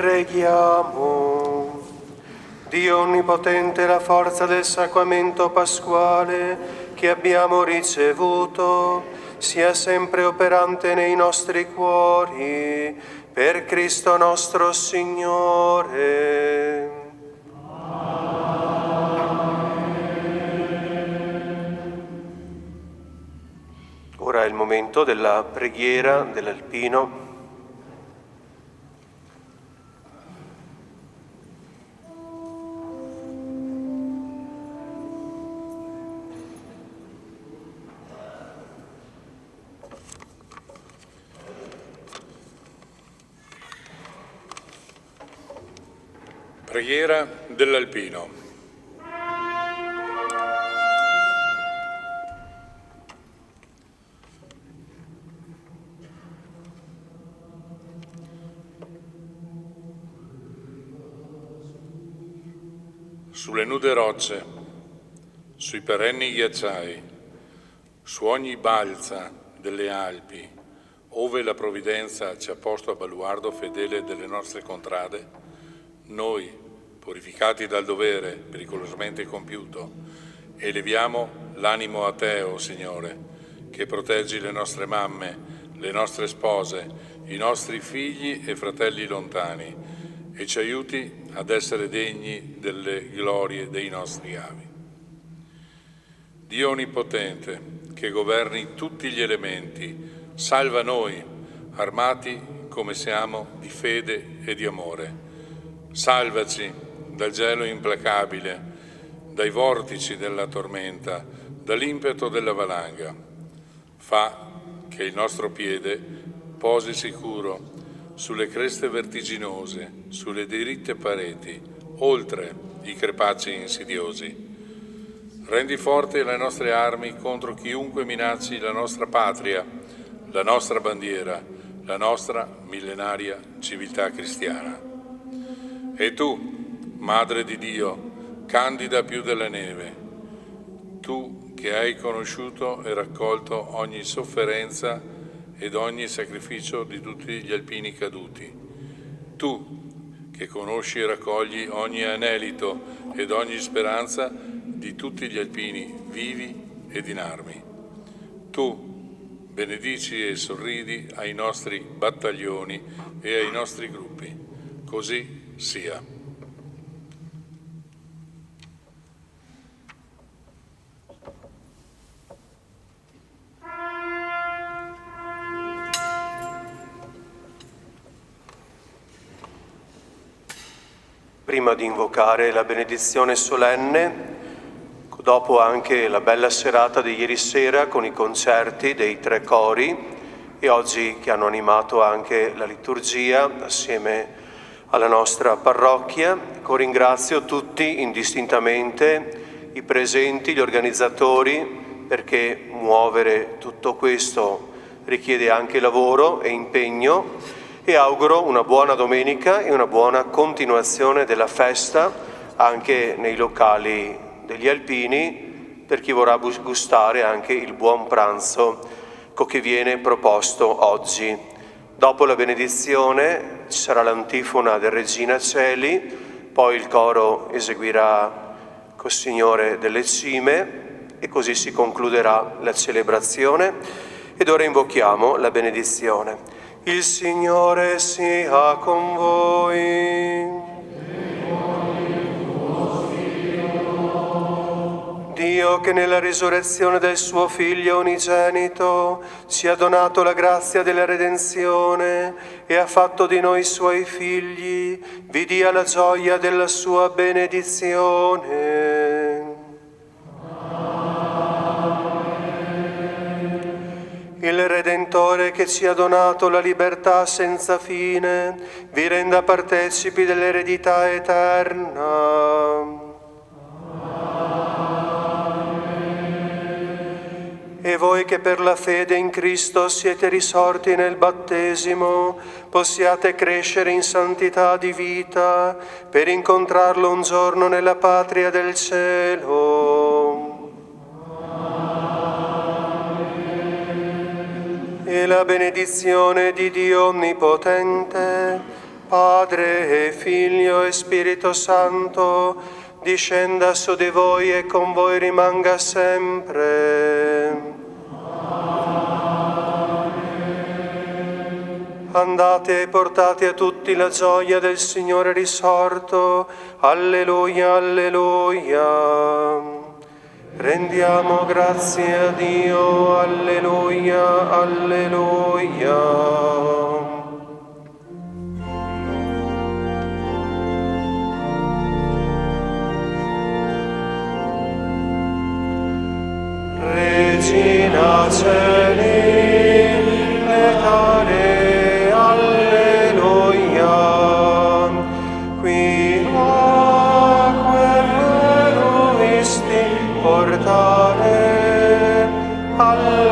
Preghiamo. Dio Onnipotente, la forza del sacramento pasquale che abbiamo ricevuto sia sempre operante nei nostri cuori, per Cristo nostro Signore. Ora è il momento della preghiera dell'Alpino. Preghiera dell'Alpino. Sulle nude rocce, sui perenni ghiacciai, su ogni balza delle Alpi, ove la provvidenza ci ha posto a baluardo fedele delle nostre contrade, noi, purificati dal dovere pericolosamente compiuto, eleviamo l'animo a Te, o Signore, che proteggi le nostre mamme, le nostre spose, i nostri figli e fratelli lontani, e ci aiuti ad essere degni delle glorie dei nostri avi. Dio Onnipotente, che governi tutti gli elementi, salva noi, armati come siamo di fede e di amore. Salvaci dal gelo implacabile, dai vortici della tormenta, dall'impeto della valanga. Fa che il nostro piede posi sicuro sulle creste vertiginose, sulle diritte pareti, oltre i crepacci insidiosi. Rendi forti le nostre armi contro chiunque minacci la nostra patria, la nostra bandiera, la nostra millenaria civiltà cristiana. E tu, Madre di Dio, candida più della neve, tu che hai conosciuto e raccolto ogni sofferenza ed ogni sacrificio di tutti gli alpini caduti, tu che conosci e raccogli ogni anelito ed ogni speranza di tutti gli alpini vivi ed in armi, tu benedici e sorridi ai nostri battaglioni e ai nostri gruppi, così sia. Prima di invocare la benedizione solenne, dopo anche la bella serata di ieri sera con i concerti dei 3 cori e oggi che hanno animato anche la liturgia assieme alla nostra parrocchia, ringrazio tutti indistintamente, i presenti, gli organizzatori, perché muovere tutto questo richiede anche lavoro e impegno, e auguro una buona domenica e una buona continuazione della festa anche nei locali degli Alpini, per chi vorrà gustare anche il buon pranzo che viene proposto oggi. Dopo la benedizione ci sarà l'antifona del Regina Celi, poi il coro eseguirà Col Signore delle Cime e così si concluderà la celebrazione. Ed ora invochiamo la benedizione. Il Signore sia con voi. Dio, che nella risurrezione del suo Figlio unigenito ci ha donato la grazia della redenzione e ha fatto di noi suoi figli, vi dia la gioia della sua benedizione. Il Redentore, che ci ha donato la libertà senza fine, vi renda partecipi dell'eredità eterna. E voi che per la fede in Cristo siete risorti nel battesimo, possiate crescere in santità di vita per incontrarlo un giorno nella patria del cielo. E la benedizione di Dio Onnipotente, Padre e Figlio e Spirito Santo, discenda su di voi e con voi rimanga sempre. Andate e portate a tutti la gioia del Signore risorto. Alleluia, alleluia. Rendiamo grazie a Dio. Alleluia, alleluia. Regina Celi, letare, alleluia. Qui acque eroisti portare, alleluia.